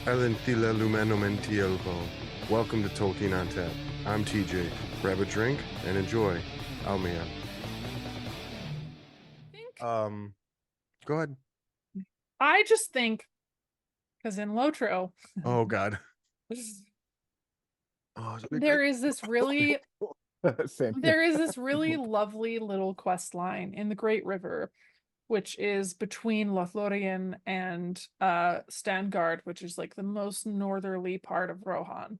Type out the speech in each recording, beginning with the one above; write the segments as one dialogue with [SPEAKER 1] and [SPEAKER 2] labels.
[SPEAKER 1] Elentila Lumenomentilvo. Welcome to Tolkien on Tap. I'm TJ. Grab a drink and enjoy. Almien. Go ahead.
[SPEAKER 2] I just think, because in LOTRO,
[SPEAKER 1] Oh God.
[SPEAKER 2] there is this really
[SPEAKER 3] Same here.
[SPEAKER 2] there is this really lovely little quest line in the Great River, which is between Lothlorien and Stangard, which is like the most northerly part of Rohan.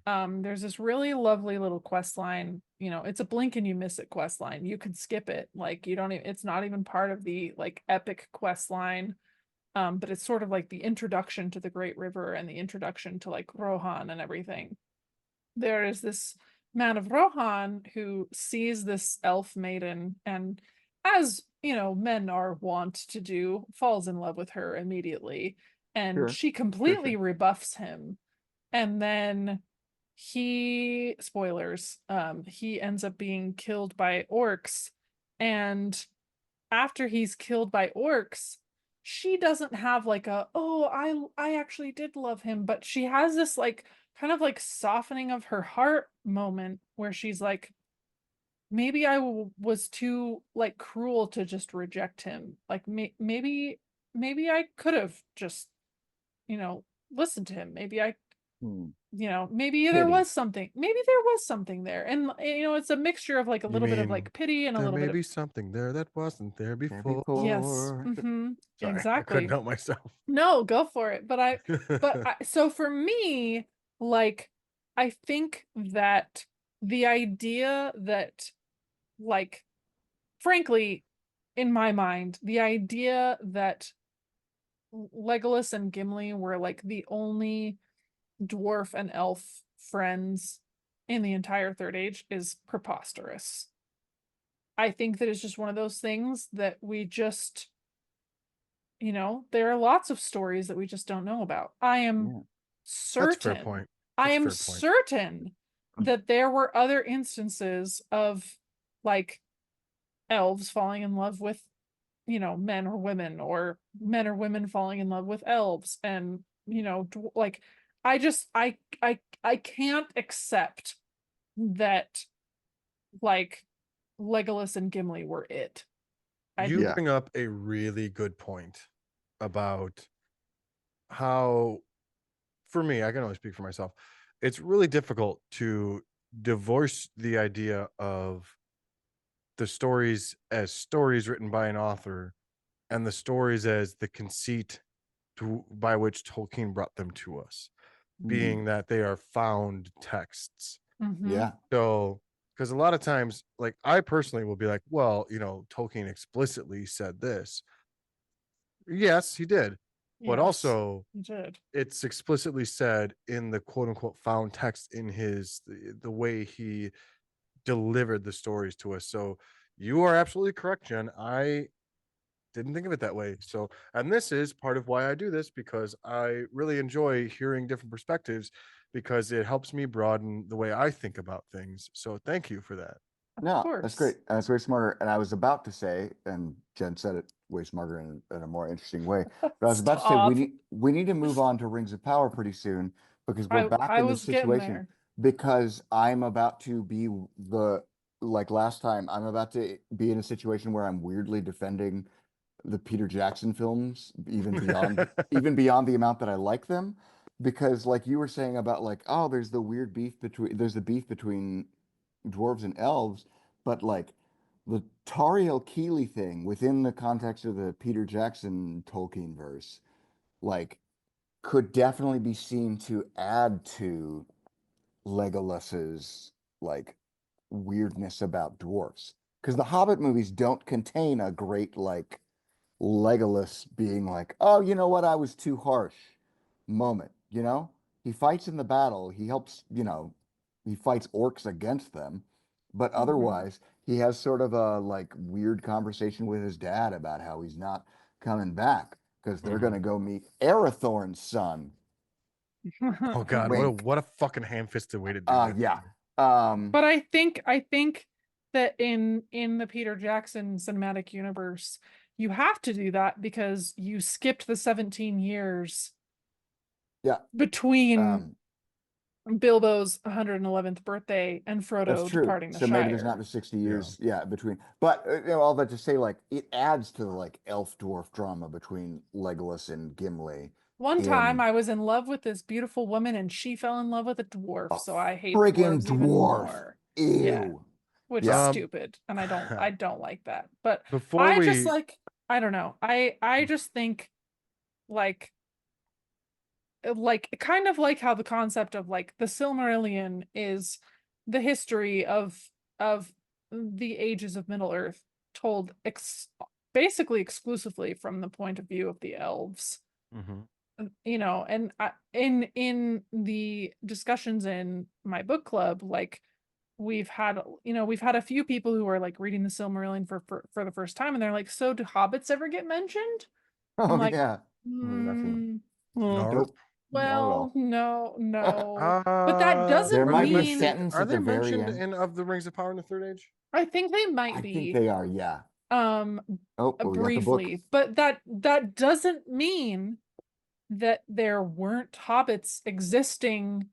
[SPEAKER 2] There's this really lovely little quest line. You know, it's a blink and you miss it quest line. You could skip it. Like you don't even, it's not even part of the like epic quest line. But it's sort of like the introduction to the Great River and the introduction to like Rohan and everything. There is this man of Rohan who sees this elf maiden and, as you know, men are wont to do, falls in love with her immediately. And
[SPEAKER 3] Sure.
[SPEAKER 2] she completely rebuffs him. And then spoilers, he ends up being killed by orcs. And after he's killed by orcs, she doesn't have like I actually did love him, but she has this like kind of like softening of her heart moment where she's like, maybe was too like cruel to just reject him. Like maybe I could have just, listened to him. Maybe I maybe there was something there. And it's a mixture of like a little bit of like pity and a little bit of
[SPEAKER 1] something there that wasn't there before.
[SPEAKER 2] yes.
[SPEAKER 1] Sorry,
[SPEAKER 2] Exactly.
[SPEAKER 1] I couldn't help myself.
[SPEAKER 2] No, go for it. So for me, like, I think that the idea that, like, frankly, in my mind, the idea that Legolas and Gimli were like the only dwarf and elf friends in the entire Third Age is preposterous. I think that it's just one of those things that we just, there are lots of stories that we just don't know about. I am certain.
[SPEAKER 1] That's a fair point.
[SPEAKER 2] I am certain that there were other instances of like elves falling in love with, men or women, or men or women falling in love with elves. And, like, I can't accept that like Legolas and Gimli were it.
[SPEAKER 1] You bring up a really good point about how, for me, I can only speak for myself, it's really difficult to divorce the idea of the stories as stories written by an author and the stories as the conceit by which Tolkien brought them to us, being that they are found texts. So, because a lot of times, like, I personally will be like, well, Tolkien explicitly said this. Yes, he did. But also, it's explicitly said in the quote unquote found text in the way he delivered the stories to us. So you are absolutely correct, Jen. I didn't think of it that way. So, and this is part of why I do this, because I really enjoy hearing different perspectives, because it helps me broaden the way I think about things. So thank you for that.
[SPEAKER 3] No, that's great. That's way smarter. And I was about to say, and Jen said it way smarter in a more interesting way. But I was about to say we need to move on to Rings of Power pretty soon, because we're back in this situation. Because I'm about to be like last time, I'm about to be in a situation where I'm weirdly defending the Peter Jackson films, even beyond the amount that I like them. Because like you were saying about like, oh, there's the beef between dwarves and elves, but like the Tariel Keeley thing within the context of the Peter Jackson Tolkien verse, like, could definitely be seen to add to Legolas's like weirdness about dwarfs. Because the Hobbit movies don't contain a great like Legolas being like, oh, you know what, I was too harsh moment. He fights in the battle, he helps, he fights orcs against them, but otherwise he has sort of a like weird conversation with his dad about how he's not coming back because they're gonna go meet Arathorn's son.
[SPEAKER 1] Oh God, what a fucking ham-fisted way to do that.
[SPEAKER 3] Yeah.
[SPEAKER 2] But I think that in the Peter Jackson cinematic universe, you have to do that because you skipped the 17 years
[SPEAKER 3] Yeah.
[SPEAKER 2] between Bilbo's 111th birthday and
[SPEAKER 3] That's
[SPEAKER 2] Frodo
[SPEAKER 3] true.
[SPEAKER 2] departing the
[SPEAKER 3] So maybe there's not
[SPEAKER 2] Shire.
[SPEAKER 3] the 60 years, yeah, between. But all that to say, like, it adds to the like elf dwarf drama between Legolas and Gimli
[SPEAKER 2] One time
[SPEAKER 3] in
[SPEAKER 2] I was in love with this beautiful woman and she fell in love with a
[SPEAKER 3] a
[SPEAKER 2] dwarf, so I hate
[SPEAKER 3] friggin'
[SPEAKER 2] dwarves even
[SPEAKER 3] dwarf.
[SPEAKER 2] more. Yeah,
[SPEAKER 3] Ew.
[SPEAKER 2] which is
[SPEAKER 3] Yeah.
[SPEAKER 2] stupid, and I don't like that. But
[SPEAKER 1] Before
[SPEAKER 2] I just
[SPEAKER 1] we
[SPEAKER 2] like I don't know. I just think like kind of like how the concept of like the Silmarillion is the history of the ages of Middle Earth told basically exclusively from the point of view of the elves.
[SPEAKER 1] Mhm.
[SPEAKER 2] You know, and in the discussions in my book club, like we've had a few people who are like reading the Silmarillion for the first time, and they're like, so do hobbits ever get mentioned? I'm
[SPEAKER 3] Oh
[SPEAKER 2] like,
[SPEAKER 3] yeah. Remember that feeling.
[SPEAKER 1] Nope.
[SPEAKER 3] Nope. Not at
[SPEAKER 2] well,
[SPEAKER 3] all.
[SPEAKER 2] no, but that
[SPEAKER 3] There
[SPEAKER 2] doesn't
[SPEAKER 1] Are they
[SPEAKER 3] might be a
[SPEAKER 2] mean
[SPEAKER 1] mentioned?
[SPEAKER 3] sentence
[SPEAKER 1] Are
[SPEAKER 3] at
[SPEAKER 1] they
[SPEAKER 3] the very
[SPEAKER 1] mentioned
[SPEAKER 3] end.
[SPEAKER 1] in of the Rings of Power in the Third Age?
[SPEAKER 2] I think they might
[SPEAKER 3] I think
[SPEAKER 2] be
[SPEAKER 3] they are, yeah.
[SPEAKER 2] um
[SPEAKER 3] Oh, we got the book.
[SPEAKER 2] briefly, but that doesn't mean that there weren't hobbits existing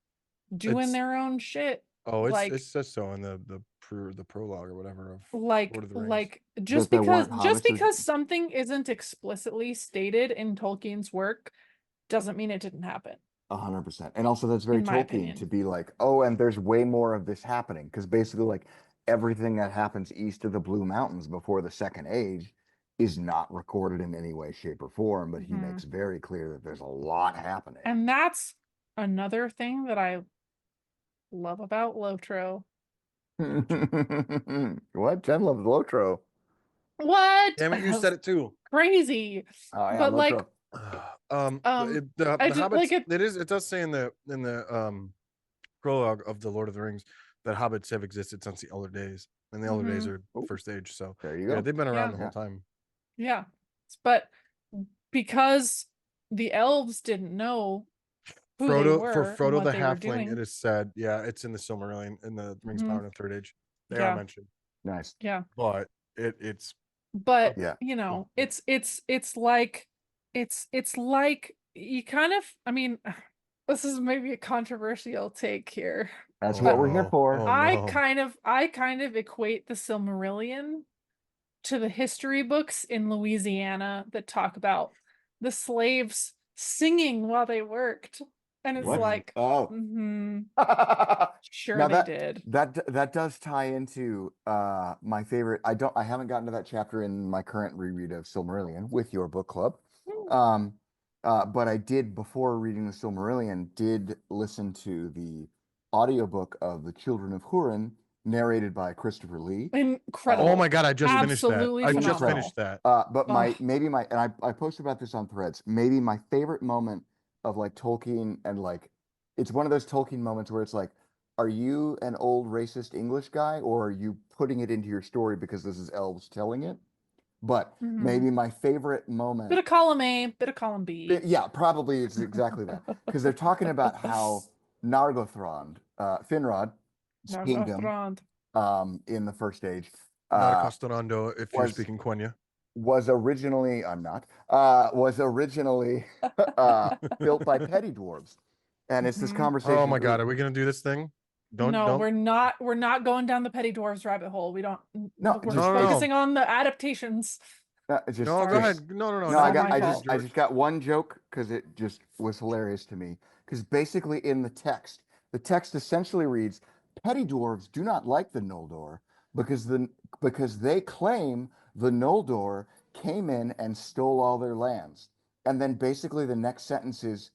[SPEAKER 2] doing
[SPEAKER 1] It's
[SPEAKER 2] their own shit.
[SPEAKER 1] it
[SPEAKER 2] Like
[SPEAKER 1] says so in the prologue or whatever of
[SPEAKER 2] like
[SPEAKER 1] Lord of the Rings.
[SPEAKER 2] like
[SPEAKER 3] That there weren't
[SPEAKER 2] just
[SPEAKER 3] hobbits.
[SPEAKER 2] because something isn't explicitly stated in Tolkien's work doesn't mean it didn't happen,
[SPEAKER 3] 100%. And also that's very
[SPEAKER 2] in my
[SPEAKER 3] Tolkien to
[SPEAKER 2] opinion.
[SPEAKER 3] be like, oh, and there's way more of this happening. Because basically, like everything that happens east of the Blue Mountains before the Second Age is not recorded in any way, shape, or form. But he
[SPEAKER 2] Mhm.
[SPEAKER 3] makes very clear that there's a lot happening.
[SPEAKER 2] And that's another thing that I love about Lotro.
[SPEAKER 3] What? Jen loves Lotro.
[SPEAKER 2] What?
[SPEAKER 1] Damn it, you said it too.
[SPEAKER 2] Crazy.
[SPEAKER 3] Oh yeah,
[SPEAKER 2] But like
[SPEAKER 3] Lotro.
[SPEAKER 2] I
[SPEAKER 1] The
[SPEAKER 2] did like
[SPEAKER 1] hobbits.
[SPEAKER 2] it.
[SPEAKER 1] It does say in the prologue of the Lord of the Rings that hobbits have existed since the Elder Days, and the Elder Days
[SPEAKER 2] Mhm.
[SPEAKER 1] are
[SPEAKER 3] Oh,
[SPEAKER 1] First Age. So
[SPEAKER 3] there you
[SPEAKER 1] yeah,
[SPEAKER 3] go.
[SPEAKER 1] they've been around
[SPEAKER 2] Yeah.
[SPEAKER 1] the whole
[SPEAKER 3] Yeah.
[SPEAKER 1] time.
[SPEAKER 2] Yeah. But because the elves didn't know who they
[SPEAKER 1] For
[SPEAKER 2] were and
[SPEAKER 1] Frodo
[SPEAKER 2] what
[SPEAKER 1] the
[SPEAKER 2] they were
[SPEAKER 1] Halfling, it
[SPEAKER 2] doing.
[SPEAKER 1] is said, yeah, it's in the Silmarillion in the Rings of Power
[SPEAKER 2] Mhm.
[SPEAKER 1] in the Third Age. They are
[SPEAKER 2] Yeah.
[SPEAKER 1] mentioned,
[SPEAKER 3] Nice.
[SPEAKER 2] Yeah.
[SPEAKER 1] but it's
[SPEAKER 2] But
[SPEAKER 3] Yeah.
[SPEAKER 2] you know, it's like it's like you kind of, I mean, this is maybe a controversial take here,
[SPEAKER 3] That's
[SPEAKER 1] oh
[SPEAKER 3] what
[SPEAKER 2] but
[SPEAKER 3] we're here
[SPEAKER 1] no,
[SPEAKER 3] for.
[SPEAKER 1] oh no.
[SPEAKER 2] I kind of equate the Silmarillion to the history books in Louisiana that talk about the slaves singing while they worked. And it's
[SPEAKER 3] What?
[SPEAKER 1] Mhm.
[SPEAKER 2] like,
[SPEAKER 3] Oh.
[SPEAKER 2] sure
[SPEAKER 3] Now
[SPEAKER 2] they did.
[SPEAKER 3] that does tie into my favorite. I haven't gotten to that chapter in my current reread of Silmarillion with your book club. Um but I did before reading the Silmarillion did listen to the audiobook of The Children of Hurin narrated by Christopher Lee.
[SPEAKER 1] Oh
[SPEAKER 2] Incredible.
[SPEAKER 1] my god, I just finished that.
[SPEAKER 2] Absolutely
[SPEAKER 1] I just
[SPEAKER 2] phenomenal.
[SPEAKER 1] finished that.
[SPEAKER 3] But
[SPEAKER 2] Oh,
[SPEAKER 3] and I posted about this on Threads. Maybe my favorite moment of like Tolkien and like it's one of those Tolkien moments where it's like, are you an old racist English guy or are you putting it into your story because this is elves telling it? But
[SPEAKER 2] mhm.
[SPEAKER 3] maybe my favorite
[SPEAKER 2] Bit
[SPEAKER 3] moment,
[SPEAKER 2] of column A, bit of column B.
[SPEAKER 3] yeah, probably it's exactly that because they're talking about how Nargothrond, Finrod's kingdom,
[SPEAKER 2] Nargothrond.
[SPEAKER 3] in the first age,
[SPEAKER 1] Not a
[SPEAKER 3] uh,
[SPEAKER 1] Castellando if you're
[SPEAKER 3] was
[SPEAKER 1] speaking Quenya.
[SPEAKER 3] was originally I'm not was originally built by petty dwarves, and it's this
[SPEAKER 2] Mhm.
[SPEAKER 1] Oh
[SPEAKER 3] conversation.
[SPEAKER 1] my god, are we gonna do this thing?
[SPEAKER 2] No,
[SPEAKER 1] Don't
[SPEAKER 2] we're not going down the petty dwarves rabbit hole. We don't,
[SPEAKER 3] No,
[SPEAKER 2] we're
[SPEAKER 3] just
[SPEAKER 1] no no
[SPEAKER 2] focusing on the adaptations.
[SPEAKER 3] just
[SPEAKER 1] no go
[SPEAKER 2] Sorry,
[SPEAKER 3] just
[SPEAKER 1] ahead. No no no
[SPEAKER 2] it's
[SPEAKER 3] no.
[SPEAKER 1] now
[SPEAKER 2] all
[SPEAKER 1] you
[SPEAKER 2] my
[SPEAKER 1] can go,
[SPEAKER 2] fault.
[SPEAKER 3] I
[SPEAKER 1] George.
[SPEAKER 3] just got one joke because it just was hilarious to me. Because basically in the text essentially reads, "Petty dwarves do not like the Noldor because they claim the Noldor came in and stole all their lands." And then basically the next sentence is,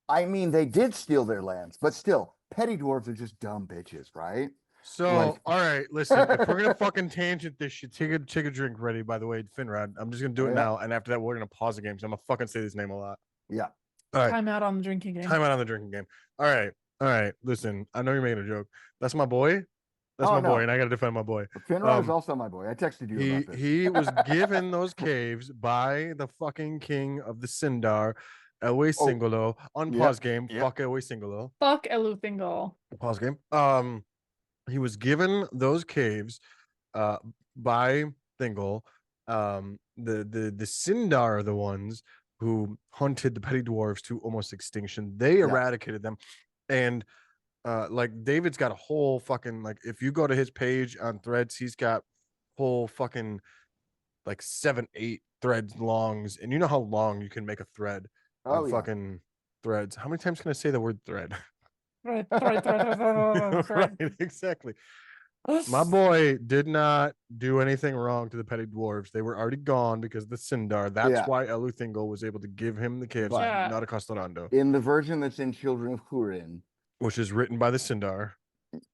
[SPEAKER 3] I mean, they did steal their lands, but still, petty dwarves are just dumb bitches, right?
[SPEAKER 1] So,
[SPEAKER 3] Like,
[SPEAKER 1] all right, listen. If we're gonna fucking tangent this shit, take a drink ready. By the way, Finrod. I'm just gonna do
[SPEAKER 3] oh
[SPEAKER 1] it
[SPEAKER 3] yeah,
[SPEAKER 1] now, and after that, we're gonna pause the game. So I'm gonna fucking say this name a lot.
[SPEAKER 3] yeah.
[SPEAKER 1] All right,
[SPEAKER 2] Time out on the drinking game.
[SPEAKER 1] time out on the drinking game. All right. Listen, I know you're making a joke. That's my boy. That's
[SPEAKER 3] Oh
[SPEAKER 1] my boy,
[SPEAKER 3] no,
[SPEAKER 1] and I gotta defend my boy.
[SPEAKER 3] Finrod is also my boy. I texted you about this.
[SPEAKER 1] He was given those caves by the fucking king of the Sindar, Elway
[SPEAKER 3] Oh,
[SPEAKER 1] Singolo. On pause
[SPEAKER 3] yep,
[SPEAKER 1] game.
[SPEAKER 3] yep.
[SPEAKER 1] Fuck Elway Singolo.
[SPEAKER 2] Fuck Eluthingal.
[SPEAKER 1] Pause game. He was given those caves by Thingol. The Sindar are the ones who hunted the petty dwarves to almost extinction. They eradicated them. And like David's got a whole fucking, like, if you go to his page on Threads, he's got whole fucking like 7-8 threads longs, and you know how long you can make a thread on fucking Threads. How many times can I say the word thread?
[SPEAKER 2] Right,
[SPEAKER 1] Right, exactly. My boy did not do anything wrong to the petty dwarves. They were already gone because of the Sindar. That's why Eluthingle was able to give him the kids, not a Castellando.
[SPEAKER 3] In the version that's in Children of Húrin,
[SPEAKER 1] which is written by the Sindar.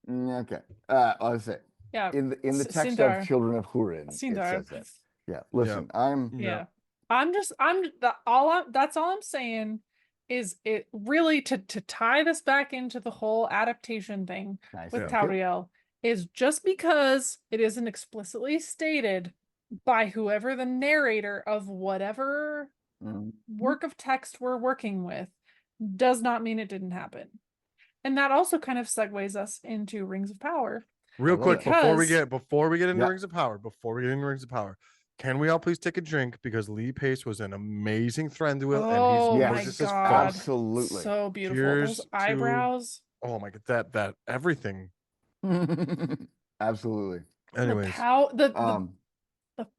[SPEAKER 3] Okay. I'll say.
[SPEAKER 2] Yeah.
[SPEAKER 3] In the text
[SPEAKER 2] Sindar.
[SPEAKER 3] of Children of Húrin,
[SPEAKER 2] Sindar.
[SPEAKER 3] it says that. Yeah. Listen, I'm
[SPEAKER 2] that's all I'm saying is it really to tie this back into the whole adaptation thing with Tauriel is just because it isn't explicitly stated by whoever the narrator of whatever work of text we're working with does not mean it didn't happen. And that also kind of segues us into Rings of Power.
[SPEAKER 1] Real quick, before we get into Rings of Power, can we all please take a drink, because Lee Pace was an amazing Thranduil, and he's gorgeous as fuck.
[SPEAKER 3] Absolutely,
[SPEAKER 2] so beautiful.
[SPEAKER 1] Cheers.
[SPEAKER 2] Those eyebrows.
[SPEAKER 1] Oh my god, that everything.
[SPEAKER 3] Absolutely.
[SPEAKER 1] Anyways,
[SPEAKER 2] the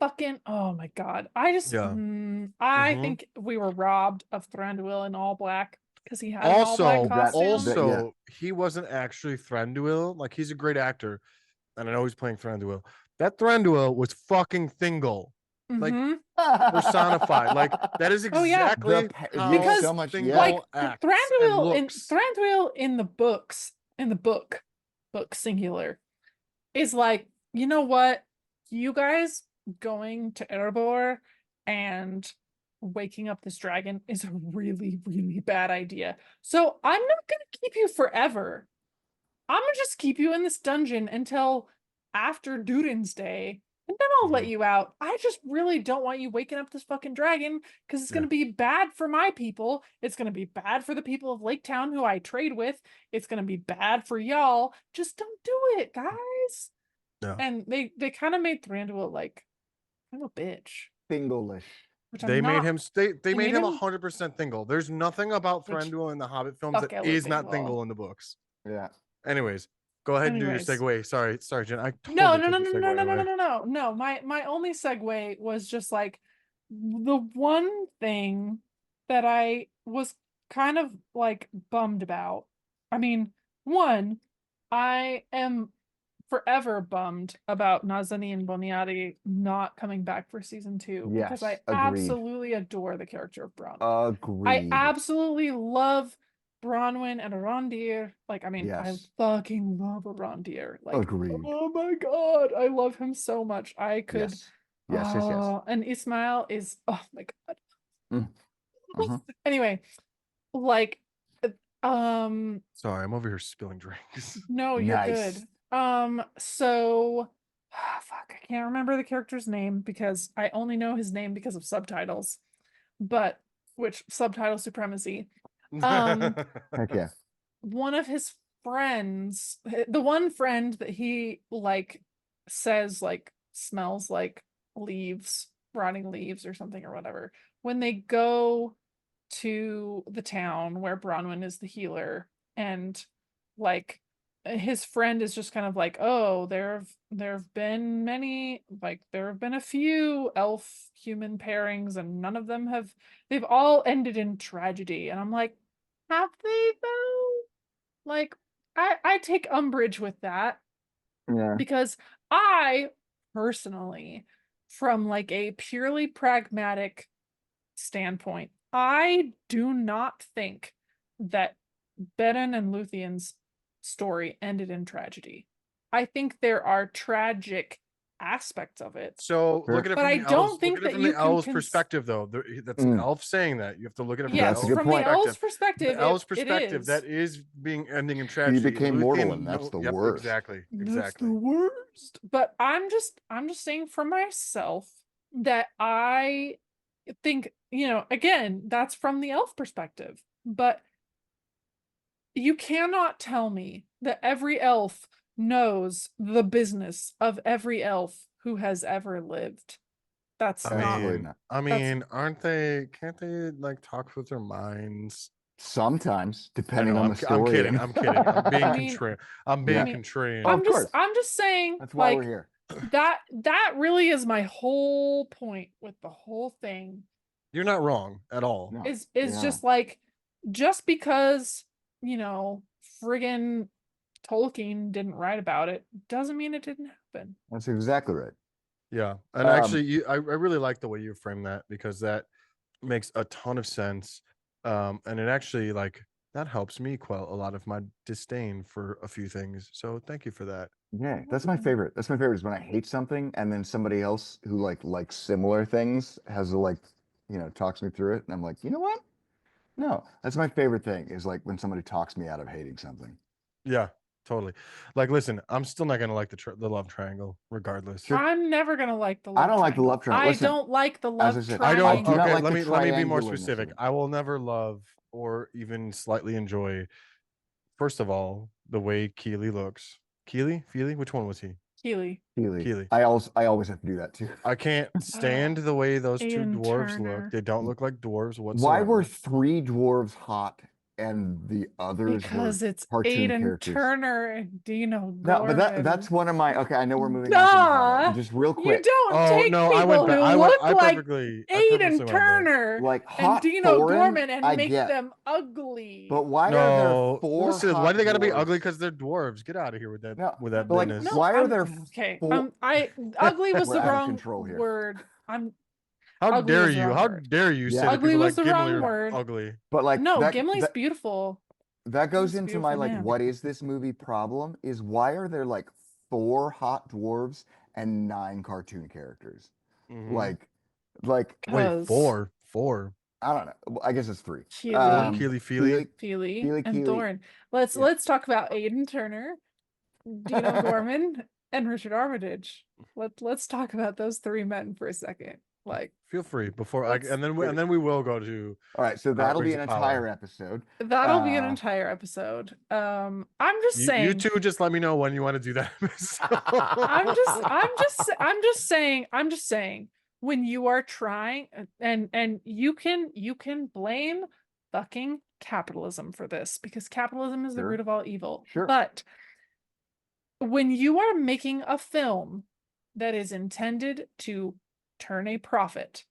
[SPEAKER 2] fucking, oh my god, I just I think we were robbed of Thranduil in all black because he had an all black costume.
[SPEAKER 1] He wasn't actually Thranduil. Like, he's a great actor, and I know he's playing Thranduil. That Thranduil was fucking Thingol, like personified. Like, that is exactly
[SPEAKER 2] because
[SPEAKER 1] so much
[SPEAKER 2] like Thranduil in the books, book singular, is like, you know what, you guys going to Erebor and waking up this dragon is a really, really bad idea. So I'm not gonna keep you forever. I'm gonna just keep you in this dungeon until after Durin's Day, and then I'll let you out. I just really don't want you waking up this fucking dragon, because it's gonna be bad for my people. It's gonna be bad for the people of Lake Town who I trade with. It's gonna be bad for y'all. Just don't do it, guys. And they kind of made Thranduil like kind of a bitch.
[SPEAKER 3] Thingolish.
[SPEAKER 1] They made him 100% Thingol. There's nothing about Thranduil in the Hobbit films that is not Thingol in the books.
[SPEAKER 3] Yeah.
[SPEAKER 1] Anyways, go ahead and do your segue. Sorry, Jen. I totally
[SPEAKER 2] No. My only segue was just like the one thing that I was kind of like bummed about. I mean, one, I am forever bummed about Nazani and Boniadi not coming back for season 2, because I absolutely adore the character of Bronwyn.
[SPEAKER 3] Agreed.
[SPEAKER 2] I absolutely love Bronwyn and Arondir. Like, I mean, I fucking love Arondir. Like,
[SPEAKER 3] agreed.
[SPEAKER 2] Oh my god, I love him so much. I could.
[SPEAKER 3] Yes.
[SPEAKER 2] And Ismail is, oh my god. Anyway, like,
[SPEAKER 1] sorry, I'm over here spilling drinks.
[SPEAKER 2] No, you're good. So fuck, I can't remember the character's name because I only know his name because of subtitles, but which subtitle supremacy.
[SPEAKER 3] Heck yeah.
[SPEAKER 2] One of his friends, the one friend that he like says like smells like leaves, rotting leaves or something or whatever, when they go to the town where Bronwyn is the healer, and like his friend is just kind of like, oh, there have been many, like there have been a few elf human pairings and none of them they've all ended in tragedy. And I'm like, have they though? Like, I take umbrage with that. Because I personally, from like a purely pragmatic standpoint, I do not think that Beren and Lúthien's story ended in tragedy. I think there are tragic aspects of it.
[SPEAKER 1] So look at it from
[SPEAKER 2] the elves, from
[SPEAKER 1] the elf's perspective, though. That's an elf saying that. You have to look at it from
[SPEAKER 2] the elf's perspective.
[SPEAKER 1] The elf's perspective, that is ending in tragedy.
[SPEAKER 3] He became mortal, and that's the worst.
[SPEAKER 1] Exactly.
[SPEAKER 2] That's the worst. But I'm just saying for myself that I think, again, that's from the elf perspective. But you cannot tell me that every elf knows the business of every elf who has ever lived. That's
[SPEAKER 3] Absolutely not.
[SPEAKER 1] I mean, aren't they? Can't they like talk with their minds?
[SPEAKER 3] Sometimes,
[SPEAKER 1] I
[SPEAKER 3] depending
[SPEAKER 1] know.
[SPEAKER 3] on the
[SPEAKER 1] I'm
[SPEAKER 3] story.
[SPEAKER 1] kidding. I'm kidding. I'm being
[SPEAKER 2] I mean,
[SPEAKER 1] contrarian. I'm
[SPEAKER 3] Yeah.
[SPEAKER 1] being contrarian.
[SPEAKER 3] Oh, of course.
[SPEAKER 2] I'm just saying,
[SPEAKER 3] That's why
[SPEAKER 2] like,
[SPEAKER 3] we're here.
[SPEAKER 2] that really is my whole point with the whole thing.
[SPEAKER 1] You're not wrong at all.
[SPEAKER 3] No,
[SPEAKER 2] Is
[SPEAKER 3] yeah.
[SPEAKER 2] just like, just because, you know, friggin' Tolkien didn't write about it doesn't mean it didn't happen.
[SPEAKER 3] That's exactly right.
[SPEAKER 1] Yeah, and actually, I really like the way you frame that, because that makes a ton of sense. And it actually, like, that helps me quell a lot of my disdain for a few things. So thank you for that.
[SPEAKER 3] Yeah, that's my favorite. That's my favorite is when I hate something and then somebody else who likes similar things has to talks me through it, and I'm like, you know what? No, that's my favorite thing is like when somebody talks me out of hating something.
[SPEAKER 1] Yeah, totally. Like, listen, I'm still not gonna like the love triangle, regardless.
[SPEAKER 3] Sure.
[SPEAKER 2] I'm never gonna like the love
[SPEAKER 3] I don't like the
[SPEAKER 2] triangle.
[SPEAKER 3] love triangle.
[SPEAKER 2] I
[SPEAKER 3] Listen,
[SPEAKER 2] don't like the
[SPEAKER 3] as
[SPEAKER 2] love
[SPEAKER 3] I said,
[SPEAKER 1] I
[SPEAKER 2] triangle.
[SPEAKER 1] don't.
[SPEAKER 3] do not
[SPEAKER 1] Okay,
[SPEAKER 3] like the
[SPEAKER 1] let me be more
[SPEAKER 3] triangularness of
[SPEAKER 1] specific.
[SPEAKER 3] it.
[SPEAKER 1] I will never love or even slightly enjoy. First of all, the way Keely looks. Feely, which one was he?
[SPEAKER 2] Keely.
[SPEAKER 1] Keely.
[SPEAKER 3] I always have to do that too.
[SPEAKER 1] I can't stand the way those two
[SPEAKER 2] Aidan
[SPEAKER 1] dwarves
[SPEAKER 2] Turner.
[SPEAKER 1] look. They don't look like dwarves
[SPEAKER 3] Why
[SPEAKER 1] whatsoever.
[SPEAKER 3] were 3 dwarves hot and the others
[SPEAKER 2] Because
[SPEAKER 3] were
[SPEAKER 2] it's
[SPEAKER 3] cartoon
[SPEAKER 2] Aidan
[SPEAKER 3] characters?
[SPEAKER 2] Turner and Dino
[SPEAKER 3] No, but
[SPEAKER 2] Gorman.
[SPEAKER 3] that's one of my. Okay, I know we're moving on from the comment,
[SPEAKER 2] Duh!
[SPEAKER 3] but just real
[SPEAKER 2] You
[SPEAKER 3] quick,
[SPEAKER 2] don't
[SPEAKER 1] Oh
[SPEAKER 2] take
[SPEAKER 1] no, I
[SPEAKER 2] people
[SPEAKER 1] went back.
[SPEAKER 2] who
[SPEAKER 1] I went.
[SPEAKER 2] look
[SPEAKER 1] I
[SPEAKER 2] like
[SPEAKER 1] perfectly. I
[SPEAKER 2] Aidan
[SPEAKER 1] purposely went back.
[SPEAKER 2] Turner
[SPEAKER 3] like
[SPEAKER 2] and
[SPEAKER 3] hot
[SPEAKER 2] Dino
[SPEAKER 3] foreign,
[SPEAKER 2] Gorman and
[SPEAKER 3] I
[SPEAKER 2] make
[SPEAKER 3] get.
[SPEAKER 2] them ugly.
[SPEAKER 3] But why are there
[SPEAKER 1] No,
[SPEAKER 3] 4
[SPEAKER 1] listen. Why
[SPEAKER 3] hot
[SPEAKER 1] do they got to be ugly?
[SPEAKER 3] dwarves?
[SPEAKER 1] Because they're dwarves. Get out of here with that.
[SPEAKER 3] No,
[SPEAKER 1] With that
[SPEAKER 3] but like,
[SPEAKER 1] business.
[SPEAKER 3] why are there
[SPEAKER 2] okay?
[SPEAKER 3] 4?
[SPEAKER 2] Ugly was
[SPEAKER 3] We're
[SPEAKER 2] the
[SPEAKER 3] out of
[SPEAKER 2] wrong
[SPEAKER 3] control here.
[SPEAKER 2] word.
[SPEAKER 1] How
[SPEAKER 2] Ugly
[SPEAKER 1] dare
[SPEAKER 2] was the
[SPEAKER 1] you?
[SPEAKER 2] wrong
[SPEAKER 1] How
[SPEAKER 2] word.
[SPEAKER 1] dare you
[SPEAKER 3] Yeah.
[SPEAKER 1] say that
[SPEAKER 2] Ugly
[SPEAKER 1] people
[SPEAKER 2] was
[SPEAKER 1] like
[SPEAKER 2] the
[SPEAKER 1] Gimli
[SPEAKER 2] wrong
[SPEAKER 1] are
[SPEAKER 2] word.
[SPEAKER 1] ugly?
[SPEAKER 3] But like
[SPEAKER 2] No,
[SPEAKER 3] that,
[SPEAKER 2] Gimli's beautiful.
[SPEAKER 3] that goes
[SPEAKER 2] He's a
[SPEAKER 3] into my
[SPEAKER 2] beautiful
[SPEAKER 3] like,
[SPEAKER 2] man.
[SPEAKER 3] what is this movie problem? Is why are there like 4 hot dwarves and 9 cartoon characters?
[SPEAKER 1] Mhm.
[SPEAKER 3] Like,
[SPEAKER 1] Wait,
[SPEAKER 2] 'Cause
[SPEAKER 1] four.
[SPEAKER 3] I don't know. I guess it's 3.
[SPEAKER 2] Keely,
[SPEAKER 1] Keely, Feely.
[SPEAKER 2] Feely, and
[SPEAKER 3] Keely.
[SPEAKER 2] Thorne. Let's talk about Aidan Turner, Dino Gorman, and Richard Armitage. Let's talk about those 3 men for a second. Like,
[SPEAKER 1] Feel free before
[SPEAKER 2] let's-
[SPEAKER 1] and then we will go to.
[SPEAKER 3] All right, so that'll be
[SPEAKER 1] Rings
[SPEAKER 3] an
[SPEAKER 1] of
[SPEAKER 3] entire
[SPEAKER 1] Power.
[SPEAKER 3] episode.
[SPEAKER 2] that'll be an entire episode. I'm just
[SPEAKER 1] You
[SPEAKER 2] saying.
[SPEAKER 1] two just let me know when you want to do that episode.
[SPEAKER 2] I'm just saying when you are trying and you can blame fucking capitalism for this because capitalism is the
[SPEAKER 3] Sure.
[SPEAKER 2] root of all evil.
[SPEAKER 3] Sure.
[SPEAKER 2] But when you are making a film that is intended to turn a profit,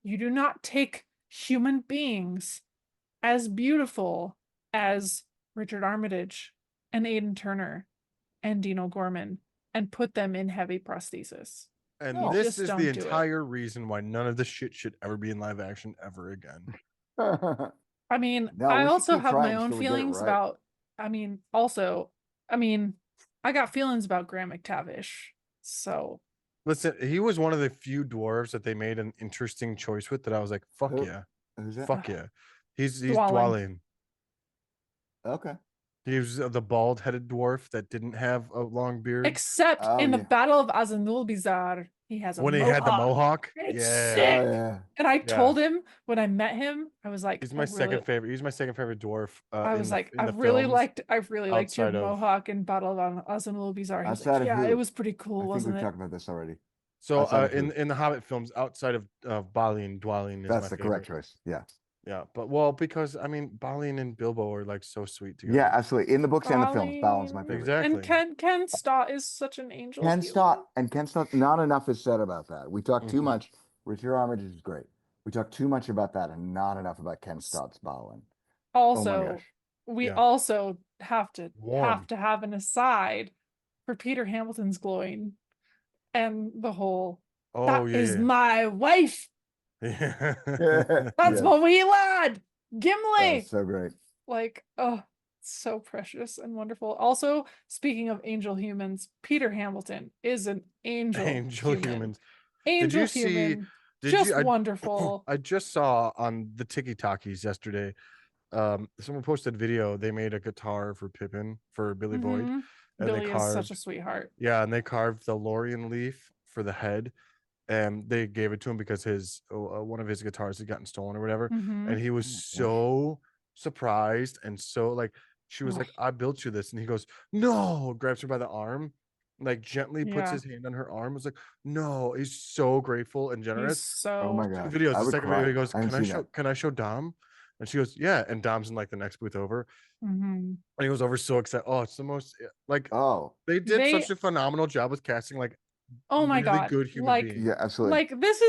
[SPEAKER 2] you do not take human beings as beautiful as Richard Armitage and Aidan Turner and Dino Gorman and put them in heavy prosthesis.
[SPEAKER 1] And
[SPEAKER 3] No.
[SPEAKER 1] this
[SPEAKER 2] Just
[SPEAKER 1] is
[SPEAKER 2] don't
[SPEAKER 1] the
[SPEAKER 2] do it.
[SPEAKER 1] entire reason why none of this shit should ever be in live action ever again.
[SPEAKER 2] I mean,
[SPEAKER 3] No,
[SPEAKER 2] I
[SPEAKER 3] we should
[SPEAKER 2] also
[SPEAKER 3] keep
[SPEAKER 2] have my
[SPEAKER 3] trying
[SPEAKER 2] own
[SPEAKER 3] until we get it
[SPEAKER 2] feelings
[SPEAKER 3] right.
[SPEAKER 2] about, I got feelings about Graham McTavish. So
[SPEAKER 1] Listen, he was one of the few dwarves that they made an interesting choice with that I was like, fuck
[SPEAKER 3] Who-
[SPEAKER 1] yeah.
[SPEAKER 3] Who's that?
[SPEAKER 1] Fuck yeah. He's
[SPEAKER 2] Dwalin.
[SPEAKER 1] Dwalin.
[SPEAKER 3] Okay.
[SPEAKER 1] He was the bald-headed dwarf that didn't have a long beard.
[SPEAKER 2] except
[SPEAKER 3] Oh,
[SPEAKER 2] in the
[SPEAKER 3] yeah.
[SPEAKER 2] Battle of Azanulbizar, he has a
[SPEAKER 1] When he
[SPEAKER 2] mohawk.
[SPEAKER 1] had the mohawk.
[SPEAKER 2] It's
[SPEAKER 1] Yeah.
[SPEAKER 2] sick.
[SPEAKER 3] Oh, yeah.
[SPEAKER 2] And I
[SPEAKER 1] Yeah.
[SPEAKER 2] told him when I met him, I was like,
[SPEAKER 1] He's my second favorite. He's my second favorite dwarf.
[SPEAKER 2] I was like,
[SPEAKER 1] in
[SPEAKER 2] I
[SPEAKER 1] the
[SPEAKER 2] really
[SPEAKER 1] films.
[SPEAKER 2] liked your
[SPEAKER 1] outside of-
[SPEAKER 2] mohawk in Battle of Azanulbizar. He was
[SPEAKER 3] Outside
[SPEAKER 2] like,
[SPEAKER 3] of
[SPEAKER 2] yeah,
[SPEAKER 3] who?
[SPEAKER 2] it was pretty cool,
[SPEAKER 3] I think
[SPEAKER 2] wasn't
[SPEAKER 3] we've
[SPEAKER 2] it?
[SPEAKER 3] talked about this already.
[SPEAKER 1] So
[SPEAKER 3] Outside of who?
[SPEAKER 1] in the Hobbit films, outside of Balin, Dwalin is
[SPEAKER 3] That's
[SPEAKER 1] my
[SPEAKER 3] the
[SPEAKER 1] favorite.
[SPEAKER 3] correct choice. Yeah.
[SPEAKER 1] Yeah, but well, because I mean, Balin and Bilbo are like so sweet together.
[SPEAKER 3] Yeah, absolutely. In the books and the films, Balin's my
[SPEAKER 2] Balin.
[SPEAKER 3] favorite.
[SPEAKER 1] Exactly.
[SPEAKER 2] And Ken Stott is such an angel.
[SPEAKER 3] Ken
[SPEAKER 2] human.
[SPEAKER 3] Stott, not enough is said about that. We talk too
[SPEAKER 1] Mhm.
[SPEAKER 3] much. Richard Armitage is great. We talk too much about that and not enough about Ken Stott's Balin.
[SPEAKER 2] Also,
[SPEAKER 3] gosh.
[SPEAKER 2] we
[SPEAKER 1] Yeah.
[SPEAKER 2] also have to
[SPEAKER 1] Warm.
[SPEAKER 2] have an aside for Peter Hamilton's glowing and the whole
[SPEAKER 1] Oh
[SPEAKER 2] that
[SPEAKER 1] yeah,
[SPEAKER 2] is
[SPEAKER 1] yeah.
[SPEAKER 2] my wife.
[SPEAKER 1] Yeah.
[SPEAKER 2] That's my wee lad, Gimli.
[SPEAKER 3] So great.
[SPEAKER 2] Like, oh, so precious and wonderful. Also, speaking of angel humans, Peter Hamilton is an angel
[SPEAKER 1] Humans.
[SPEAKER 2] Angel
[SPEAKER 1] you see-
[SPEAKER 2] human.
[SPEAKER 1] Did
[SPEAKER 2] Just
[SPEAKER 1] you?
[SPEAKER 2] wonderful.
[SPEAKER 1] I just saw on the TikTokies yesterday. Someone posted a video. They made a guitar for Pippin for Billy Boyd,
[SPEAKER 2] Mhm.
[SPEAKER 1] and
[SPEAKER 2] Billy
[SPEAKER 1] they
[SPEAKER 2] is such
[SPEAKER 1] carved.
[SPEAKER 2] a sweetheart.
[SPEAKER 1] Yeah, and they carved the Lorien leaf for the head, and they gave it to him because his one of his guitars had gotten stolen or whatever,
[SPEAKER 2] Mhm.
[SPEAKER 1] and he was so surprised and so like she was
[SPEAKER 2] Oh.
[SPEAKER 1] like, "I built you this," and he goes, "No!" Grabs her by the arm, like gently puts
[SPEAKER 2] Yeah.
[SPEAKER 1] his hand on her arm. Was like, no, he's so grateful and
[SPEAKER 2] He's
[SPEAKER 1] generous.
[SPEAKER 3] Oh my
[SPEAKER 2] so
[SPEAKER 3] gosh,
[SPEAKER 1] Videos.
[SPEAKER 3] I
[SPEAKER 1] The
[SPEAKER 3] would
[SPEAKER 1] second video,
[SPEAKER 3] cry.
[SPEAKER 1] he goes,
[SPEAKER 3] I haven't seen that.
[SPEAKER 1] can I show Dom? And she goes, yeah. And Dom's in like the next booth over.
[SPEAKER 2] Mhm.
[SPEAKER 1] And he goes over so excited. Oh, it's the most like
[SPEAKER 3] Oh,
[SPEAKER 1] they did
[SPEAKER 2] They
[SPEAKER 1] such a phenomenal job with casting like
[SPEAKER 2] oh my
[SPEAKER 1] really
[SPEAKER 2] god.
[SPEAKER 1] good human
[SPEAKER 2] Like
[SPEAKER 1] beings.
[SPEAKER 3] yeah, absolutely.
[SPEAKER 2] this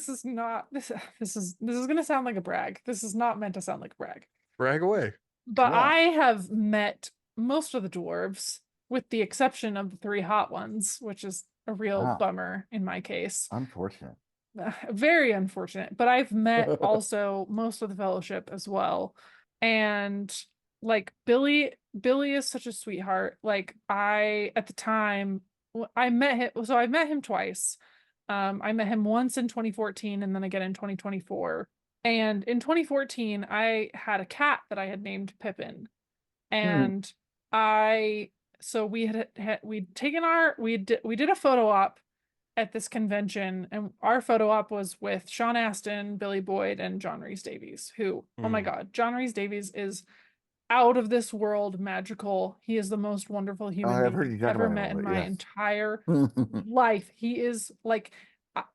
[SPEAKER 2] is not this is gonna sound like a brag. This is not meant to sound like a brag.
[SPEAKER 1] Brag away.
[SPEAKER 2] But
[SPEAKER 3] Come on.
[SPEAKER 2] I have met most of the dwarves, with the exception of the 3 hot ones, which is a real
[SPEAKER 3] Wow.
[SPEAKER 2] bummer in my case.
[SPEAKER 3] Unfortunate.
[SPEAKER 2] Very unfortunate. But I've met also most of the fellowship as well. And like Billy is such a sweetheart. Like at the time I met him, so I met him twice. I met him once in 2014 and then again in 2024. And in 2014, I had a cat that I had named Pippin. And so we'd taken we did a photo op at this convention, and our photo op was with Sean Astin, Billy Boyd, and John Rhys Davies, who, oh my God, John Rhys Davies is out of this world magical. He is the most wonderful human
[SPEAKER 3] I've
[SPEAKER 2] being
[SPEAKER 3] heard you
[SPEAKER 2] I've
[SPEAKER 3] talk
[SPEAKER 2] ever
[SPEAKER 3] about him a
[SPEAKER 2] met in
[SPEAKER 3] little bit,
[SPEAKER 2] my
[SPEAKER 3] yes.
[SPEAKER 2] entire life. He is like,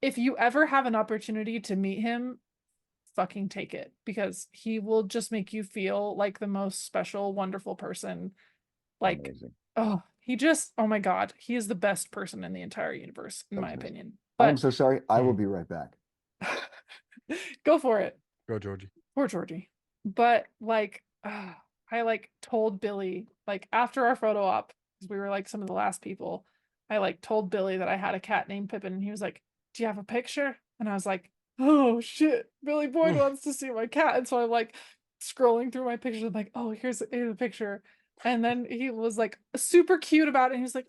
[SPEAKER 2] if you ever have an opportunity to meet him, fucking take it, because he will just make you feel like the most special, wonderful person. Like,
[SPEAKER 3] Amazing.
[SPEAKER 2] oh, oh my God, he is the best person in the entire universe, in my
[SPEAKER 3] Amazing.
[SPEAKER 2] opinion.
[SPEAKER 3] I'm
[SPEAKER 2] But
[SPEAKER 3] so sorry. I will be right back.
[SPEAKER 2] go for it.
[SPEAKER 1] Go, Georgie.
[SPEAKER 2] Poor Georgie. But like, I like told Billy, like after our photo op, because we were like some of the last people, I like told Billy that I had a cat named Pippin, and he was like, "Do you have a picture?" And I was like, "Oh shit, Billy Boyd wants to see my cat." And so I'm like scrolling through my pictures. I'm like, "Oh, here's a picture." And then he was like super cute about it. And he was like,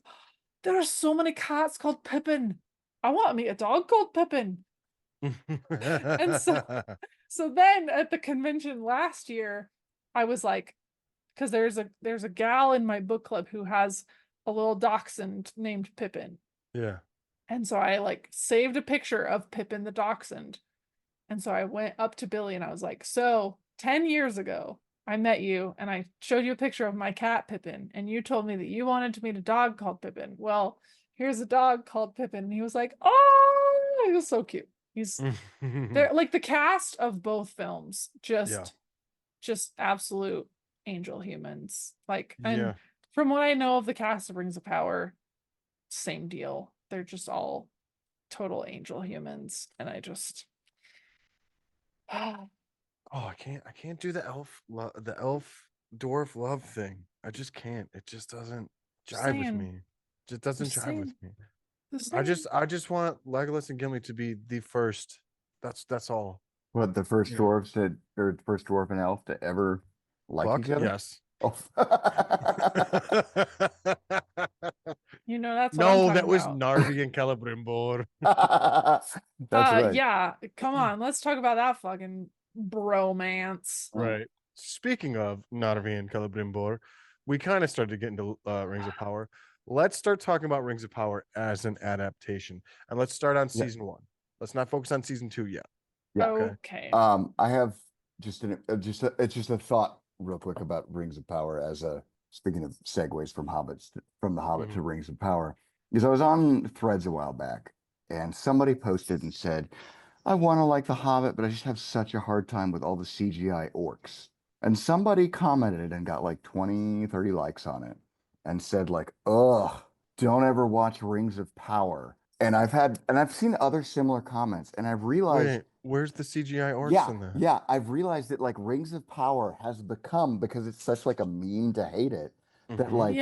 [SPEAKER 2] "There are so many cats called Pippin. I want to meet a dog called Pippin." And so then at the convention last year, I was like, because there's a gal in my book club who has a little dachshund named Pippin.
[SPEAKER 1] Yeah.
[SPEAKER 2] And so I like saved a picture of Pippin the dachshund. And so I went up to Billy and I was like, so 10 years ago, I met you and I showed you a picture of my cat Pippin, and you told me that you wanted to meet a dog called Pippin. Well, here's a dog called Pippin. And he was like, oh, he was so cute. They're like the cast of both films, just absolute angel humans. Like, and from what I know of the cast of Rings of Power, same deal. They're just all total angel humans. And I just
[SPEAKER 1] oh, I can't do the elf dwarf love thing. I just can't. It just doesn't jive with me. It just doesn't jive with me. I just want Legolas and Gimli to be the first. That's all.
[SPEAKER 3] What, the first dwarves or first dwarf and elf to ever like each other?
[SPEAKER 1] Yes.
[SPEAKER 3] Oh.
[SPEAKER 2] You know, that's what
[SPEAKER 1] no,
[SPEAKER 2] I'm
[SPEAKER 1] that was
[SPEAKER 2] about.
[SPEAKER 1] Narvi and Celebrimbor.
[SPEAKER 3] That's right.
[SPEAKER 2] Yeah, come on, let's talk about that fucking bromance.
[SPEAKER 1] Right. Speaking of Narvi and Celebrimbor, we kind of started to get into Rings of Power. Let's start talking about Rings of Power as an adaptation, and let's start on season 1. Let's not focus on season 2 yet.
[SPEAKER 3] Yeah.
[SPEAKER 2] Okay.
[SPEAKER 3] I have just it's just a thought real quick about Rings of Power as a, speaking of segues from the Hobbit to Rings of Power, because I was on Threads a while back and somebody posted and said, I want to like the Hobbit, but I just have such a hard time with all the CGI orcs. And somebody commented and got like 20, 30 likes on it and said like, ugh, don't ever watch Rings of Power. And I've seen other similar comments, and I've realized,
[SPEAKER 1] wait, where's the CGI orcs in that?
[SPEAKER 3] Yeah, I've realized that like Rings of Power has become, because it's such like a meme to hate it, that like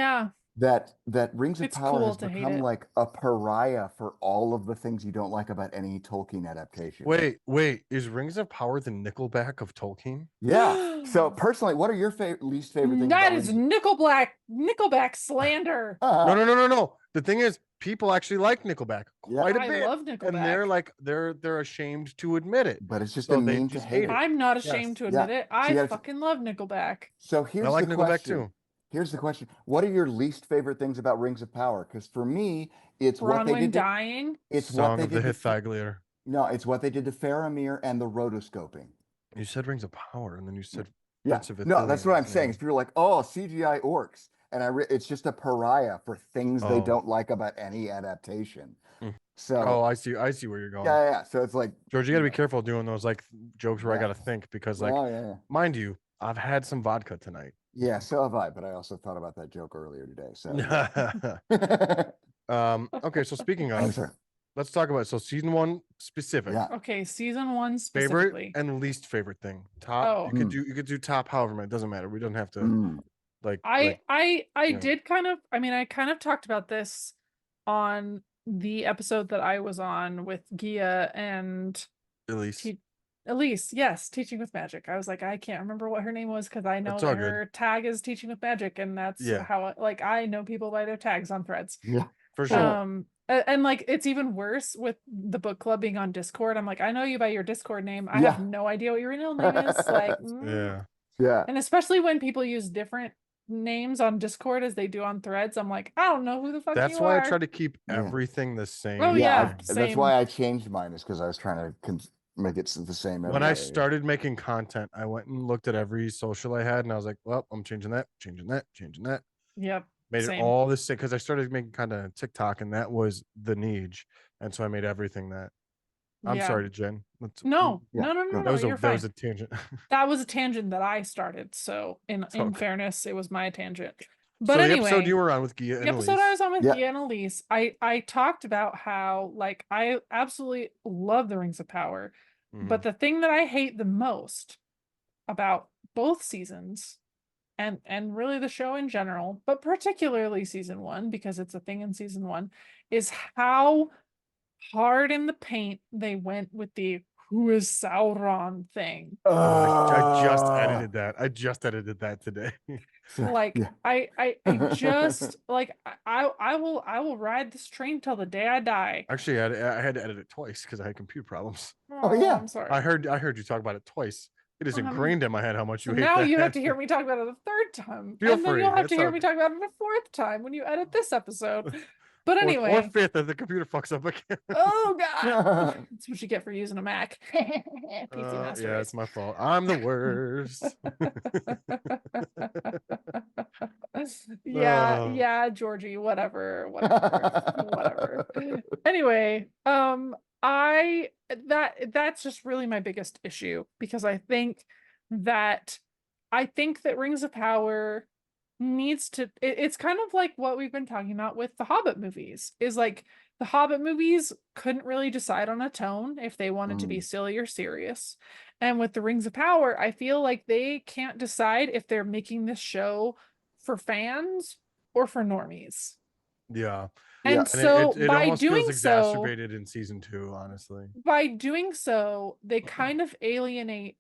[SPEAKER 3] that Rings of
[SPEAKER 2] It's
[SPEAKER 3] Power
[SPEAKER 2] cool
[SPEAKER 3] has
[SPEAKER 2] to hate
[SPEAKER 3] become
[SPEAKER 2] it.
[SPEAKER 3] like a pariah for all of the things you don't like about any Tolkien adaptation.
[SPEAKER 1] Wait, is Rings of Power the Nickleback of Tolkien?
[SPEAKER 3] Yeah. So personally, what are your least favorite things?
[SPEAKER 2] That is Nickleback slander.
[SPEAKER 1] No. The thing is, people actually like Nickelback quite a bit.
[SPEAKER 2] I love Nickelback.
[SPEAKER 1] And they're like they're ashamed to admit it.
[SPEAKER 3] But it's just a meme to hate it.
[SPEAKER 2] I'm not ashamed to admit it. I fucking love Nickelback.
[SPEAKER 3] So here's
[SPEAKER 1] I like
[SPEAKER 3] the
[SPEAKER 1] Nickelback
[SPEAKER 3] question.
[SPEAKER 1] too.
[SPEAKER 3] Here's the question. What are your least favorite things about Rings of Power? Because for me, it's
[SPEAKER 2] Bronwyn
[SPEAKER 3] what they did
[SPEAKER 2] dying.
[SPEAKER 3] It's
[SPEAKER 1] Song
[SPEAKER 3] what they
[SPEAKER 1] of the
[SPEAKER 3] did
[SPEAKER 1] Hithaglier.
[SPEAKER 3] No, it's what they did to Faramir and the rotoscoping.
[SPEAKER 1] You said Rings of Power, and then you said
[SPEAKER 3] No, that's what I'm saying. If you're like, oh, CGI orcs, and it's just a pariah for things they
[SPEAKER 1] Oh.
[SPEAKER 3] don't like about any adaptation.
[SPEAKER 1] Mm.
[SPEAKER 3] So
[SPEAKER 1] Oh, I see where you're going.
[SPEAKER 3] yeah. So it's like,
[SPEAKER 1] George, you gotta be careful doing those like jokes where I
[SPEAKER 3] Yeah.
[SPEAKER 1] gotta think because like,
[SPEAKER 3] yeah.
[SPEAKER 1] mind you, I've had some vodka tonight.
[SPEAKER 3] Yeah, so have I, but I also thought about that joke earlier today. So
[SPEAKER 1] Okay, so speaking
[SPEAKER 3] I'm
[SPEAKER 1] of,
[SPEAKER 3] sorry.
[SPEAKER 1] let's talk about season 1 specific.
[SPEAKER 3] Yeah.
[SPEAKER 2] Okay, season 1
[SPEAKER 1] Favorite
[SPEAKER 2] specifically.
[SPEAKER 1] and least favorite thing. Top.
[SPEAKER 2] Oh.
[SPEAKER 1] You could do top however many. It doesn't matter. We don't have to
[SPEAKER 3] Mm.
[SPEAKER 1] like
[SPEAKER 2] I
[SPEAKER 1] yeah.
[SPEAKER 2] did kind of, I mean, I kind of talked about this on the episode that I was on with Gia and
[SPEAKER 1] Elise.
[SPEAKER 2] Elise, yes, Teaching with Magic. I was like, I can't remember what her name was because I know
[SPEAKER 1] That's all
[SPEAKER 2] that
[SPEAKER 1] good.
[SPEAKER 2] her tag is Teaching with Magic, and that's
[SPEAKER 1] Yeah.
[SPEAKER 2] how like I know people by their tags on Threads.
[SPEAKER 3] Yeah,
[SPEAKER 1] For sure.
[SPEAKER 2] And like it's even worse with the book club being on Discord. I'm like, I know you by your Discord name. I have no idea what your real name is. Like,
[SPEAKER 1] Yeah.
[SPEAKER 2] And especially when people use different names on Discord as they do on Threads, I'm like, I don't know who the fuck
[SPEAKER 1] That's
[SPEAKER 2] you
[SPEAKER 1] why
[SPEAKER 2] are.
[SPEAKER 1] I try to keep everything the same.
[SPEAKER 2] Oh yeah,
[SPEAKER 3] that's
[SPEAKER 2] same.
[SPEAKER 3] why I changed mine, is because I was trying to make it the same.
[SPEAKER 1] When I started making content, I went and looked at every social I had, and I was like, well, I'm changing that, changing that, changing that.
[SPEAKER 2] Yep.
[SPEAKER 1] Made it all the same because I started making content on TikTok, and that was the niche, and so I made everything that. I'm sorry to Jen.
[SPEAKER 2] No.
[SPEAKER 1] That was a tangent.
[SPEAKER 2] That was a tangent that I started. So in fairness, it was my tangent. But
[SPEAKER 1] so
[SPEAKER 2] anyway,
[SPEAKER 1] the episode you were on with Gia and
[SPEAKER 2] the episode
[SPEAKER 1] Elise.
[SPEAKER 2] I was on with Gia and Elise, I talked about how like I absolutely love the Rings of Power, but the thing that I hate the most about both seasons and really the show in general, but particularly season 1 because it's a thing in season 1, is how hard in the paint they went with the who is Sauron thing.
[SPEAKER 1] I just edited that today.
[SPEAKER 2] Like I just like I will ride this train till the day I die.
[SPEAKER 1] Actually, I had to edit it twice because I had computer problems.
[SPEAKER 3] Oh yeah,
[SPEAKER 2] I'm sorry.
[SPEAKER 1] I heard you talk about it twice. It is ingrained in my head how much you hate
[SPEAKER 2] now
[SPEAKER 1] that.
[SPEAKER 2] you have to hear me talk about it a third time.
[SPEAKER 1] Feel
[SPEAKER 2] and then
[SPEAKER 1] free.
[SPEAKER 2] you'll have to hear me talk about it a fourth time when you edit this episode. But anyway.
[SPEAKER 1] Or fifth if the computer fucks up again.
[SPEAKER 2] Oh god. That's what you get for using a Mac. PC Master
[SPEAKER 1] yeah,
[SPEAKER 2] Race.
[SPEAKER 1] it's my fault. I'm the worst.
[SPEAKER 2] Yeah, Georgie, whatever. Anyway, that's just really my biggest issue because I think that Rings of Power needs to it's kind of like what we've been talking about with the Hobbit movies, is like the Hobbit movies couldn't really decide on a tone if they wanted to be silly or serious. And with the Rings of Power, I feel like they can't decide if they're making this show for fans or for normies.
[SPEAKER 1] Yeah.
[SPEAKER 2] And so
[SPEAKER 1] it
[SPEAKER 2] by
[SPEAKER 1] almost
[SPEAKER 2] doing
[SPEAKER 1] feels exacerbated in season 2, honestly.
[SPEAKER 2] By doing so, they kind of alienate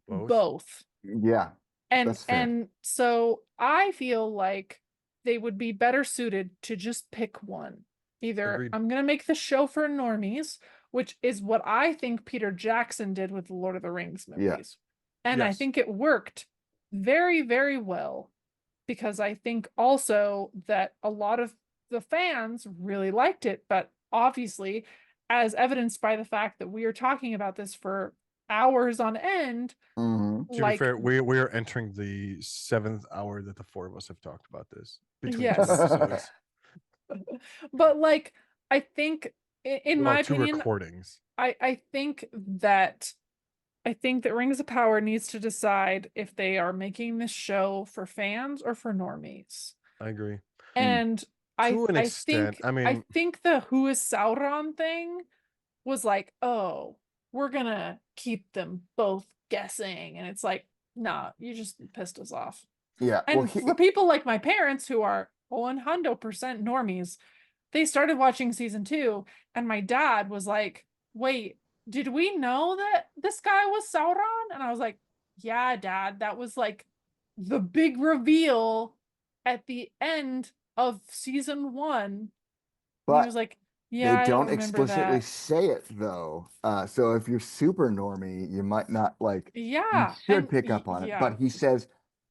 [SPEAKER 2] both.
[SPEAKER 3] Yeah.
[SPEAKER 2] And so I feel like they would be better suited to just pick one. Either
[SPEAKER 1] Agreed.
[SPEAKER 2] I'm going to make the show for normies, which is what I think Peter Jackson did with the Lord of the Rings movies. And I think it worked very, very well because I think also that a lot of the fans really liked it, but obviously, as evidenced by the fact that we are talking about this for hours on end.
[SPEAKER 1] To be fair, we are entering the 7th hour that the 4 of us have talked about this between 2 episodes.
[SPEAKER 2] But like, I think in my
[SPEAKER 1] 2
[SPEAKER 2] opinion,
[SPEAKER 1] recordings.
[SPEAKER 2] I think that Rings of Power needs to decide if they are making this show for fans or for normies.
[SPEAKER 1] I agree.
[SPEAKER 2] And
[SPEAKER 1] to an extent,
[SPEAKER 2] I think the who is Sauron thing was like, oh, we're gonna keep them both guessing, and it's like, nah, you just pissed us off.
[SPEAKER 3] Yeah.
[SPEAKER 2] And for people like my parents who are 100% normies, they started watching season 2, and my dad was like, wait, did we know that this guy was Sauron? And I was like, yeah, Dad, that was like the big reveal at the end of season 1. But he was like, yeah,
[SPEAKER 3] they don't
[SPEAKER 2] explicitly
[SPEAKER 3] say it though. So if you're super normie, you might not like.
[SPEAKER 2] Yeah,
[SPEAKER 3] you should pick up on it. But he says,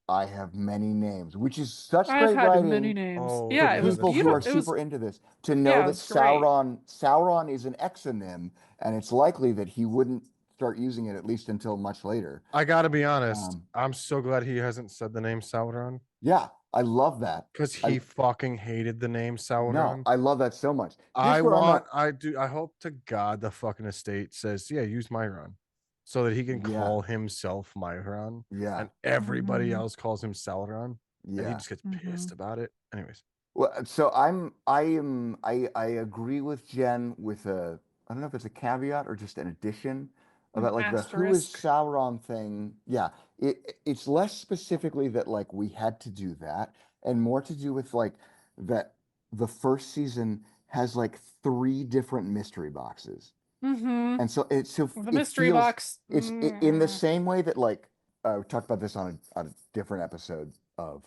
[SPEAKER 3] "I have many names," which is such great writing.
[SPEAKER 2] Many names.
[SPEAKER 1] Oh,
[SPEAKER 2] yeah,
[SPEAKER 3] for people who are super into this to know that Sauron is an exonym, and it's likely that he wouldn't start using it at least until much later.
[SPEAKER 1] I gotta be honest. I'm so glad he hasn't said the name Sauron.
[SPEAKER 3] Yeah, I love that.
[SPEAKER 1] Because he fucking hated the name
[SPEAKER 3] No,
[SPEAKER 1] Sauron.
[SPEAKER 3] I love that so much. Here's where I'm not.
[SPEAKER 1] I hope to God the fucking estate says, yeah, use Myron. So that he can call himself Myron.
[SPEAKER 3] Yeah.
[SPEAKER 1] And everybody else calls him Sauron. And he
[SPEAKER 3] Yeah.
[SPEAKER 1] just gets pissed about it. Anyways.
[SPEAKER 3] Well, so I agree with Jen with I don't know if it's a caveat or just an addition about like the who is
[SPEAKER 2] Asterisk.
[SPEAKER 3] Sauron thing. Yeah, it's less specifically that like we had to do that, and more to do with like that the first season has like 3 different mystery boxes, and so
[SPEAKER 2] The
[SPEAKER 3] it
[SPEAKER 2] mystery
[SPEAKER 3] feels
[SPEAKER 2] box.
[SPEAKER 3] in the same way that like we talked about this on a different episode of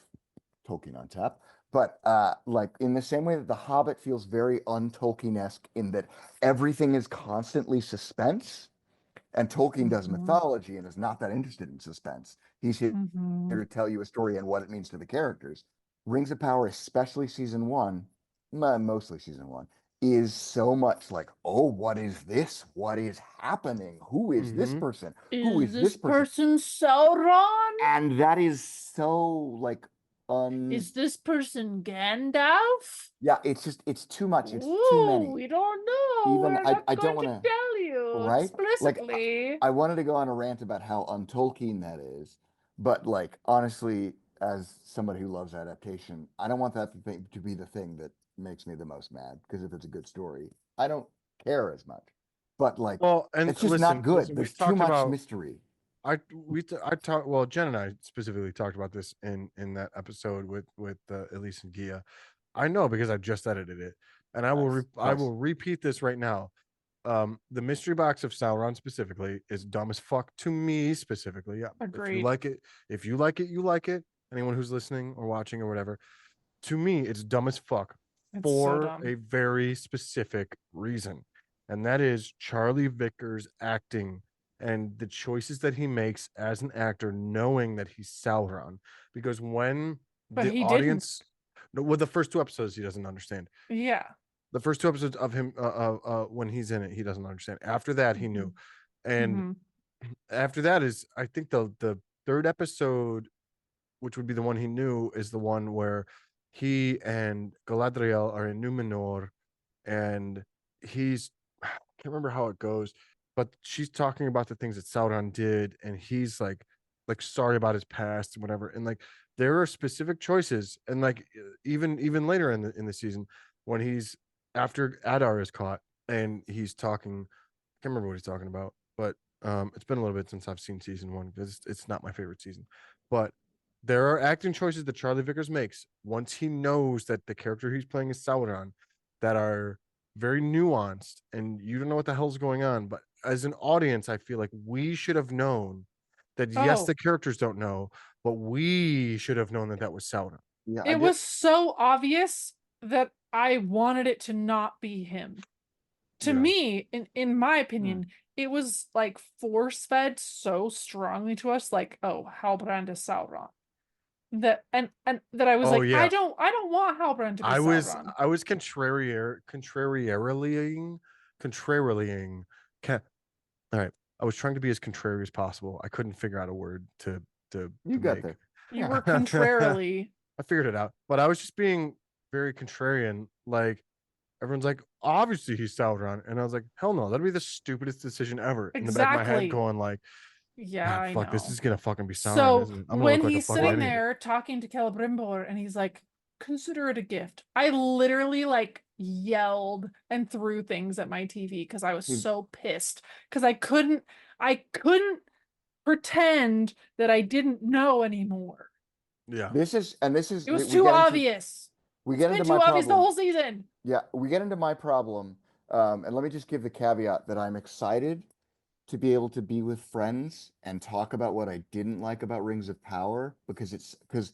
[SPEAKER 3] Tolkien on Tap. But like in the same way that The Hobbit feels very un-Tolkien-esque in that everything is constantly suspense, and Tolkien does mythology and is not that interested in suspense. He's here to tell you a story and what it means to the characters. Rings of Power, especially season 1, mostly season 1, is so much like, oh, what is this? What is happening? Who is this person? Who is this person?
[SPEAKER 2] Sauron?
[SPEAKER 3] And that is so like
[SPEAKER 2] Is this person Gandalf?
[SPEAKER 3] Yeah, it's too much. It's
[SPEAKER 2] Ooh,
[SPEAKER 3] too many.
[SPEAKER 2] we don't know.
[SPEAKER 3] Even
[SPEAKER 2] We're not
[SPEAKER 3] I
[SPEAKER 2] going
[SPEAKER 3] don't want
[SPEAKER 2] to
[SPEAKER 3] to,
[SPEAKER 2] tell you
[SPEAKER 3] right? Like
[SPEAKER 2] explicitly.
[SPEAKER 3] I wanted to go on a rant about how un-Tolkien that is, but like honestly, as somebody who loves adaptation, I don't want that to be the thing that makes me the most mad. Because if it's a good story, I don't care as much. But like,
[SPEAKER 1] well, and
[SPEAKER 3] it's just not good. There's too much mystery.
[SPEAKER 1] I talked, well, Jen and I specifically talked about this in that episode with Elise and Gia. I know because I just edited it, and I will repeat this right now. The mystery box of Sauron specifically is dumb as fuck to me specifically. Yeah,
[SPEAKER 2] Agreed.
[SPEAKER 1] if you like it, you like it. Anyone who's listening or watching or whatever, to me, it's dumb as fuck for a very specific reason, and that is Charlie Vickers acting and the choices that he makes as an actor, knowing that he's Sauron. Because when the audience, with the first 2 episodes, he doesn't understand.
[SPEAKER 2] Yeah.
[SPEAKER 1] The first 2 episodes of him, when he's in it, he doesn't understand. After that, he knew, and after that is, I think the 3rd episode, which would be the one he knew, is the one where he and Galadriel are in Numenor, and he's, I can't remember how it goes, but she's talking about the things that Sauron did, and he's like sorry about his past and whatever. And like there are specific choices, and like even later in the season when he's after Adar is caught and he's talking, I can't remember what he's talking about, but it's been a little bit since I've seen season 1 because it's not my favorite season. But there are acting choices that Charlie Vickers makes once he knows that the character he's playing is Sauron that are very nuanced, and you don't know what the hell's going on. But as an audience, I feel like we should have known that. Yes, the characters don't know, but we should have known that that was Sauron.
[SPEAKER 2] Yeah, it was so obvious that I wanted it to not be him. To me, in my opinion, it was like force-fed so strongly to us, like, oh, Halbrand is Sauron. That and that I was I don't want Halbrand to be Sauron.
[SPEAKER 1] I was contrarialing. All right. I was trying to be as contrary as possible. I couldn't figure out a word to
[SPEAKER 3] you got there.
[SPEAKER 2] You were contrarily.
[SPEAKER 1] I figured it out, but I was just being very contrarian. Like everyone's like, obviously he's Sauron, and I was like, hell no, that'd be the stupidest decision ever. In the back of my head, going like,
[SPEAKER 2] yeah,
[SPEAKER 1] fuck, this is gonna fucking be Sauron.
[SPEAKER 2] So when he's sitting there talking to Celebrimbor, and he's like, consider it a gift, I literally like yelled and threw things at my TV because I was so pissed because I couldn't pretend that I didn't know anymore.
[SPEAKER 1] Yeah,
[SPEAKER 3] it
[SPEAKER 2] was too obvious.
[SPEAKER 3] We get into
[SPEAKER 2] my problem. Obvious the whole season.
[SPEAKER 3] Yeah, we get into my problem, and let me just give the caveat that I'm excited to be able to be with friends and talk about what I didn't like about Rings of Power because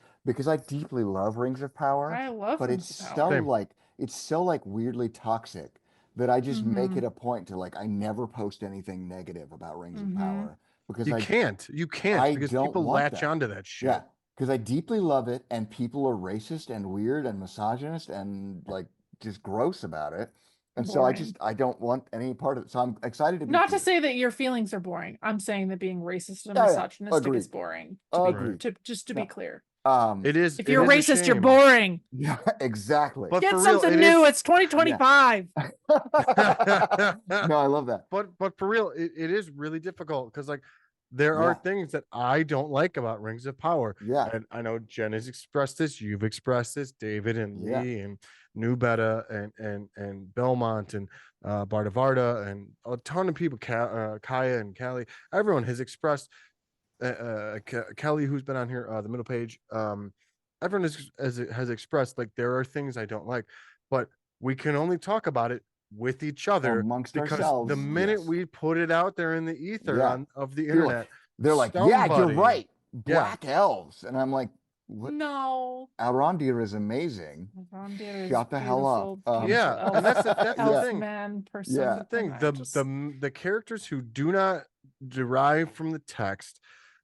[SPEAKER 3] I deeply love Rings of Power.
[SPEAKER 2] I love,
[SPEAKER 3] but
[SPEAKER 2] Rings
[SPEAKER 3] it's
[SPEAKER 2] of
[SPEAKER 3] so
[SPEAKER 2] Power.
[SPEAKER 3] like it's so like weirdly toxic that I just make it a point to like I never post anything negative about Rings of Power because
[SPEAKER 1] you can't because people latch onto that shit.
[SPEAKER 3] Yeah, because I deeply love it, and people are racist and weird and misogynist and like just gross about it. And boring. So I don't want any part of it. So I'm excited to be
[SPEAKER 2] not here. To say that your feelings are boring. I'm saying that being racist and misogynistic is boring. To be clear.
[SPEAKER 1] It is.
[SPEAKER 2] If you're
[SPEAKER 1] it is a
[SPEAKER 2] racist, you're
[SPEAKER 1] shame.
[SPEAKER 2] boring.
[SPEAKER 3] Yeah, exactly.
[SPEAKER 1] But
[SPEAKER 2] Get
[SPEAKER 1] for real,
[SPEAKER 2] something
[SPEAKER 1] it
[SPEAKER 2] new.
[SPEAKER 1] is-
[SPEAKER 2] It's 2025.
[SPEAKER 3] No, I love that.
[SPEAKER 1] But for real, it is really difficult because like there are
[SPEAKER 3] Yeah.
[SPEAKER 1] things that I don't like about Rings of Power.
[SPEAKER 3] Yeah.
[SPEAKER 1] And I know Jen has expressed this, you've expressed this, David and
[SPEAKER 3] Yeah.
[SPEAKER 1] Lee and New Beta and Belmont and Bardavarda and a ton of people, Kaya and Callie, everyone has expressed Kelly, who's been on here, the middle page, everyone has expressed like there are things I don't like, but we can only talk about it with each other
[SPEAKER 3] Amongst
[SPEAKER 1] because
[SPEAKER 3] ourselves.
[SPEAKER 1] the minute
[SPEAKER 3] Yes.
[SPEAKER 1] we put it out there in the ether
[SPEAKER 3] Yeah.
[SPEAKER 1] of the
[SPEAKER 3] They're like-
[SPEAKER 1] internet,
[SPEAKER 3] They're like, yeah, you're
[SPEAKER 1] somebody-
[SPEAKER 3] right. Black elves. And I'm like, what?
[SPEAKER 2] No.
[SPEAKER 3] Arondir is amazing.
[SPEAKER 2] Arondir is
[SPEAKER 3] Shut the hell up.
[SPEAKER 2] beautiful,
[SPEAKER 1] Yeah,
[SPEAKER 2] beautiful
[SPEAKER 1] and that's the
[SPEAKER 2] elf
[SPEAKER 1] thing.
[SPEAKER 2] man person.
[SPEAKER 3] Yeah.
[SPEAKER 1] the thing.
[SPEAKER 2] and I just-
[SPEAKER 1] The characters who do not derive from the text,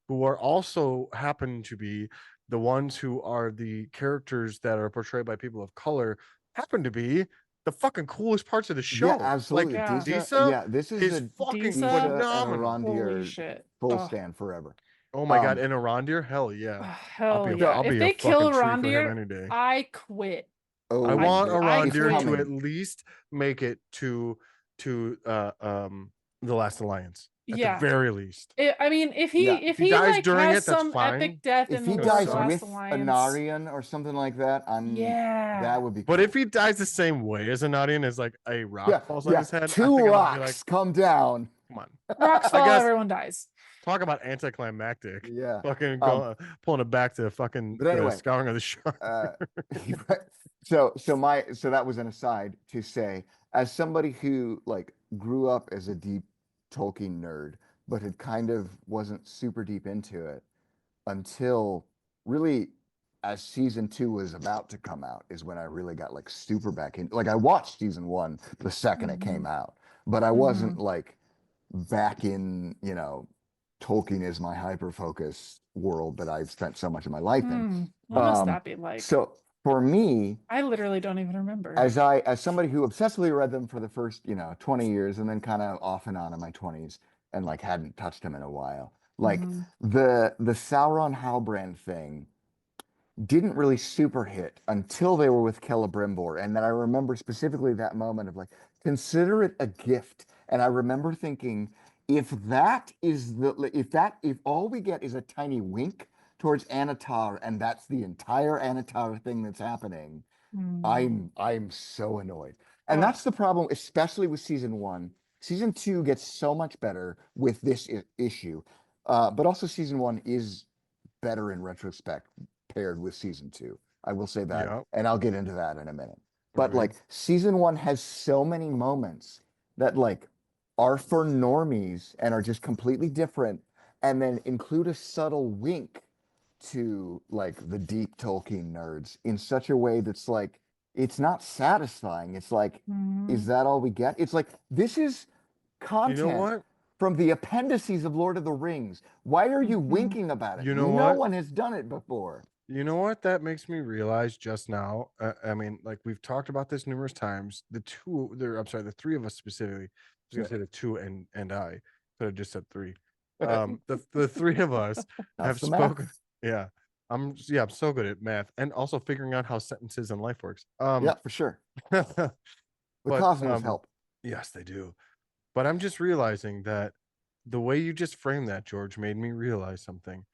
[SPEAKER 1] who are also happen to be the ones who are the characters that are portrayed by people of color, happen to be the fucking coolest parts of the show.
[SPEAKER 3] Yeah, absolutely.
[SPEAKER 1] Like,
[SPEAKER 2] Yeah.
[SPEAKER 1] Disa
[SPEAKER 3] yeah, this is
[SPEAKER 1] is
[SPEAKER 3] a
[SPEAKER 1] fucking
[SPEAKER 2] Disa
[SPEAKER 3] Disa and
[SPEAKER 1] phenomenal.
[SPEAKER 2] Holy
[SPEAKER 3] Arondir
[SPEAKER 2] shit.
[SPEAKER 3] full
[SPEAKER 2] Oh.
[SPEAKER 3] stand forever.
[SPEAKER 1] Oh my god,
[SPEAKER 3] Um,
[SPEAKER 1] and Arondir, hell yeah.
[SPEAKER 2] Hell
[SPEAKER 1] be a-
[SPEAKER 2] yeah.
[SPEAKER 1] I'll
[SPEAKER 2] If
[SPEAKER 1] be a
[SPEAKER 2] they kill
[SPEAKER 1] fucking tree for him
[SPEAKER 2] Arondir,
[SPEAKER 1] any day.
[SPEAKER 2] I quit.
[SPEAKER 3] Oh,
[SPEAKER 1] I want
[SPEAKER 3] it's
[SPEAKER 1] Arondir to
[SPEAKER 3] coming.
[SPEAKER 1] at least make it to the Last Alliance. At
[SPEAKER 2] Yeah.
[SPEAKER 1] the very least.
[SPEAKER 2] I mean, if he
[SPEAKER 3] Yeah.
[SPEAKER 2] if
[SPEAKER 1] He
[SPEAKER 2] he
[SPEAKER 1] dies
[SPEAKER 2] like
[SPEAKER 1] during
[SPEAKER 2] has
[SPEAKER 1] it, that's
[SPEAKER 2] some
[SPEAKER 1] fine.
[SPEAKER 2] epic death
[SPEAKER 3] If
[SPEAKER 2] in
[SPEAKER 3] he
[SPEAKER 2] the
[SPEAKER 3] dies
[SPEAKER 2] Last
[SPEAKER 3] with
[SPEAKER 2] Alliance,
[SPEAKER 3] Anarion or something like that,
[SPEAKER 2] yeah,
[SPEAKER 3] that would be
[SPEAKER 1] But
[SPEAKER 3] cool.
[SPEAKER 1] if he dies the same way as Anadian, as like a rock falls on his head, I
[SPEAKER 3] two
[SPEAKER 1] think I'm gonna
[SPEAKER 3] rocks
[SPEAKER 1] be like,
[SPEAKER 3] come down.
[SPEAKER 1] come on.
[SPEAKER 2] rocks
[SPEAKER 1] I
[SPEAKER 2] fall,
[SPEAKER 1] guess-
[SPEAKER 2] everyone dies.
[SPEAKER 1] Talk about anticlimactic.
[SPEAKER 3] Yeah.
[SPEAKER 1] Fucking pulling it back to fucking
[SPEAKER 3] But anyway,
[SPEAKER 1] scouring of the shark.
[SPEAKER 3] So that was an aside to say, as somebody who like grew up as a deep Tolkien nerd, but had kind of wasn't super deep into it until really as season 2 was about to come out is when I really got like super back in. Like I watched season 1 the second it came out, but I wasn't like back in, Tolkien is my hyper focus world that I've spent so much of my life in.
[SPEAKER 2] What must that be like?
[SPEAKER 3] So for me,
[SPEAKER 2] I literally don't even remember.
[SPEAKER 3] as somebody who obsessively read them for the first 20 years and then kind of off and on in my 20s and like hadn't touched them in a while, like the Sauron Halbrand thing didn't really super hit until they were with Celebrimbor. And then I remember specifically that moment of like, consider it a gift. And I remember thinking, if all we get is a tiny wink towards Anatar, and that's the entire Anatar thing that's happening, I'm so annoyed. And that's the problem, especially with season 1. Season 2 gets so much better with this issue. But also season 1 is better in retrospect paired with season 2. I will say that.
[SPEAKER 1] Yep.
[SPEAKER 3] And I'll get into that in a minute. But like season 1 has so many moments that like are for normies and are just completely different, and then include a subtle wink to like the deep Tolkien nerds in such a way that's like, it's not satisfying. It's like, is that all we get? It's like, this is content from the appendices of Lord of the Rings. Why are you winking about it?
[SPEAKER 1] You know
[SPEAKER 3] No
[SPEAKER 1] what?
[SPEAKER 3] one has done it before.
[SPEAKER 1] You know what that makes me realize just now? I mean, like we've talked about this numerous times. The three of us specifically. I was gonna say the two and I could have just said 3. The 3 of us have
[SPEAKER 3] the math.
[SPEAKER 1] spoken. Yeah, I'm so good at math and also figuring out how sentences and life works.
[SPEAKER 3] Yeah, for sure. The cosmos help.
[SPEAKER 1] Yes, they do. But I'm just realizing that the way you just framed that, George, made me realize something.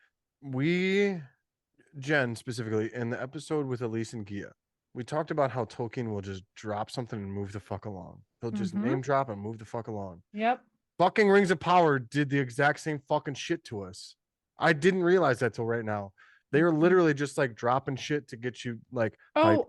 [SPEAKER 1] Jen specifically, in the episode with Elise and Gia, we talked about how Tolkien will just drop something and move the fuck along. He'll just name drop and move the fuck along.
[SPEAKER 2] Yep.
[SPEAKER 1] Fucking Rings of Power did the exact same fucking shit to us. I didn't realize that till right now. They are literally just like dropping shit to get you like hype.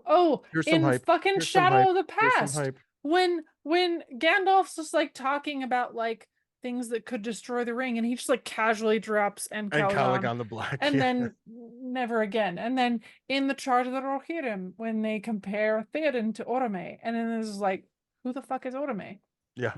[SPEAKER 1] Here's some
[SPEAKER 2] in
[SPEAKER 1] hype.
[SPEAKER 2] fucking
[SPEAKER 1] Here's some
[SPEAKER 2] Shadow
[SPEAKER 1] hype.
[SPEAKER 2] of the
[SPEAKER 1] Here's some
[SPEAKER 2] Past,
[SPEAKER 1] hype.
[SPEAKER 2] when Gandalf's just like talking about like things that could destroy the ring, and he just like casually drops and
[SPEAKER 1] Caligon the Black.
[SPEAKER 2] and then never again. And then in the Charge of the Rohirrim, when they compare Theoden to Orome, and then this is like, who the fuck is Orome?
[SPEAKER 3] Yeah.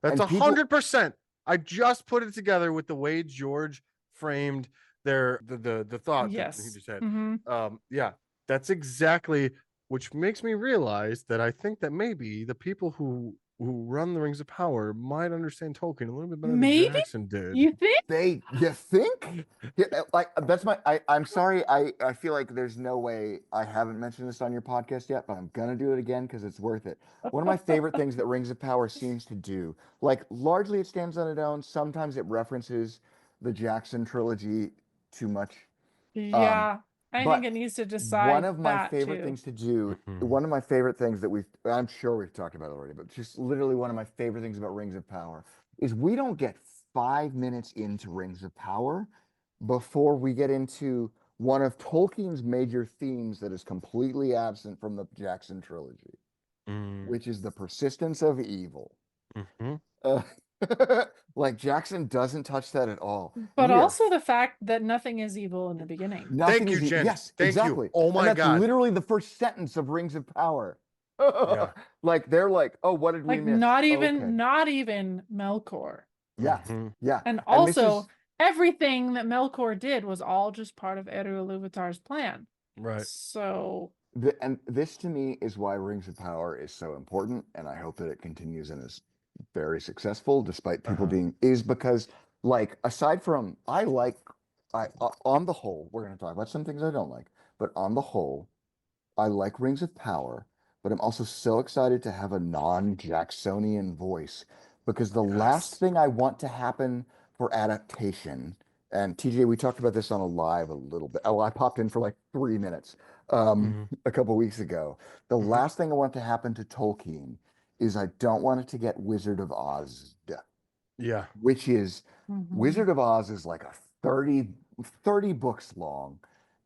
[SPEAKER 1] That's
[SPEAKER 3] And people-
[SPEAKER 1] 100%. I just put it together with the way George framed the thought
[SPEAKER 2] Yes.
[SPEAKER 1] that he just had.
[SPEAKER 2] Mhm.
[SPEAKER 1] That's exactly, which makes me realize that I think that maybe the people who who run the Rings of Power might understand Tolkien a little bit better than
[SPEAKER 2] Maybe?
[SPEAKER 1] Jackson did.
[SPEAKER 2] You think?
[SPEAKER 3] You think? Yeah, like that's I'm sorry. I feel like there's no way I haven't mentioned this on your podcast yet, but I'm gonna do it again because it's worth it. One of my favorite things that Rings of Power seems to do, like largely it stands on its own. Sometimes it references the Jackson trilogy too much. Um,
[SPEAKER 2] Yeah, I think
[SPEAKER 3] but
[SPEAKER 2] it needs to
[SPEAKER 3] one
[SPEAKER 2] decide
[SPEAKER 3] of my
[SPEAKER 2] that
[SPEAKER 3] favorite
[SPEAKER 2] too.
[SPEAKER 3] things to do,
[SPEAKER 1] Mhm.
[SPEAKER 3] one of my favorite things that I'm sure we've talked about already, but just literally one of my favorite things about Rings of Power is we don't get 5 minutes into Rings of Power before we get into one of Tolkien's major themes that is completely absent from the Jackson trilogy,
[SPEAKER 1] Mm.
[SPEAKER 3] which is the persistence of evil.
[SPEAKER 1] Mhm.
[SPEAKER 3] Uh, like Jackson doesn't touch that at all.
[SPEAKER 2] But
[SPEAKER 3] We are
[SPEAKER 2] also the fact that nothing is evil in the beginning.
[SPEAKER 3] Nothing
[SPEAKER 1] Thank you,
[SPEAKER 3] is
[SPEAKER 1] Jen.
[SPEAKER 3] yes,
[SPEAKER 1] Thank you.
[SPEAKER 3] exactly.
[SPEAKER 1] Oh
[SPEAKER 3] And
[SPEAKER 1] my
[SPEAKER 3] that's
[SPEAKER 1] God.
[SPEAKER 3] literally the first sentence of Rings of Power.
[SPEAKER 1] Yeah.
[SPEAKER 3] Like they're like, "Oh, what did we
[SPEAKER 2] Like
[SPEAKER 3] miss?" Okay.
[SPEAKER 2] not even Melkor.
[SPEAKER 3] Yeah.
[SPEAKER 1] Mhm.
[SPEAKER 3] Yeah.
[SPEAKER 2] And
[SPEAKER 3] And this
[SPEAKER 2] also
[SPEAKER 3] is
[SPEAKER 2] everything that Melkor did was all just part of Eru Ilúvatar's plan.
[SPEAKER 1] Right.
[SPEAKER 2] So
[SPEAKER 3] and this to me is why Rings of Power is so important, and I hope that it continues and is very successful despite people
[SPEAKER 1] Uh-huh.
[SPEAKER 3] being is because like aside from on the whole, we're going to talk about some things I don't like, but on the whole, I like Rings of Power, but I'm also so excited to have a non-Jacksonian voice because the last
[SPEAKER 1] Yes.
[SPEAKER 3] thing I want to happen for adaptation, and TJ, we talked about this on a live a little bit. Oh, I popped in for like 3 minutes
[SPEAKER 1] Mhm.
[SPEAKER 3] a couple weeks ago. The
[SPEAKER 1] Mhm.
[SPEAKER 3] last thing I want to happen to Tolkien is I don't want it to get Wizard of Oz,
[SPEAKER 1] Yeah.
[SPEAKER 3] which is
[SPEAKER 2] mhm,
[SPEAKER 3] Wizard of Oz is like a 30 books long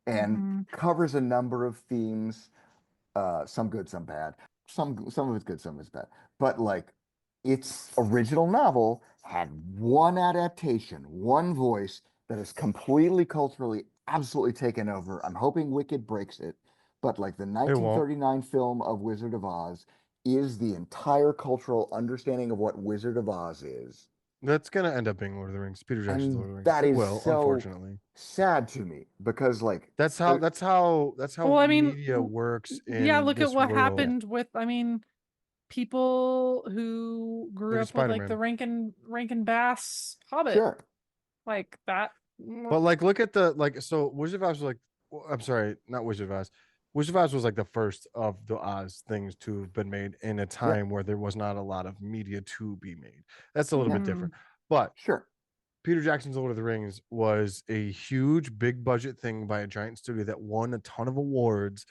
[SPEAKER 3] and
[SPEAKER 2] mhm.
[SPEAKER 3] covers a number of themes, some good, some bad. Some of it's good, some of it's bad. But like its original novel had one adaptation, one voice that is completely culturally absolutely taken over. I'm hoping Wicked breaks it, but like the
[SPEAKER 1] It won't.
[SPEAKER 3] 1939 film of Wizard of Oz is the entire cultural understanding of what Wizard of Oz is.
[SPEAKER 1] That's gonna end up being Lord of the Rings. Peter Jackson's
[SPEAKER 3] And
[SPEAKER 1] Lord of the Rings.
[SPEAKER 3] that
[SPEAKER 1] It
[SPEAKER 3] is
[SPEAKER 1] will,
[SPEAKER 3] so
[SPEAKER 1] unfortunately.
[SPEAKER 3] sad to me because like
[SPEAKER 1] That's how
[SPEAKER 3] uh,
[SPEAKER 1] that's how that's how
[SPEAKER 2] Well, I mean,
[SPEAKER 1] media works
[SPEAKER 2] yeah,
[SPEAKER 1] in
[SPEAKER 2] look at
[SPEAKER 1] this
[SPEAKER 2] what
[SPEAKER 1] world.
[SPEAKER 2] happened with, I mean, people who grew
[SPEAKER 1] Look at
[SPEAKER 2] up with like the
[SPEAKER 1] Spider-Man.
[SPEAKER 2] Rankin Bass Hobbit,
[SPEAKER 3] sure.
[SPEAKER 2] like that.
[SPEAKER 1] But like look at the like so Wizard of Oz was like I'm sorry, not Wizard of Oz. Wizard of Oz was like the first of the Oz things to have been made in a
[SPEAKER 3] Yeah.
[SPEAKER 1] time where there was not a lot of media to be made. That's a little
[SPEAKER 3] Yeah.
[SPEAKER 1] bit different. But
[SPEAKER 3] Sure.
[SPEAKER 1] Peter Jackson's Lord of the Rings was a huge, big budget thing by a giant studio that won a ton of awards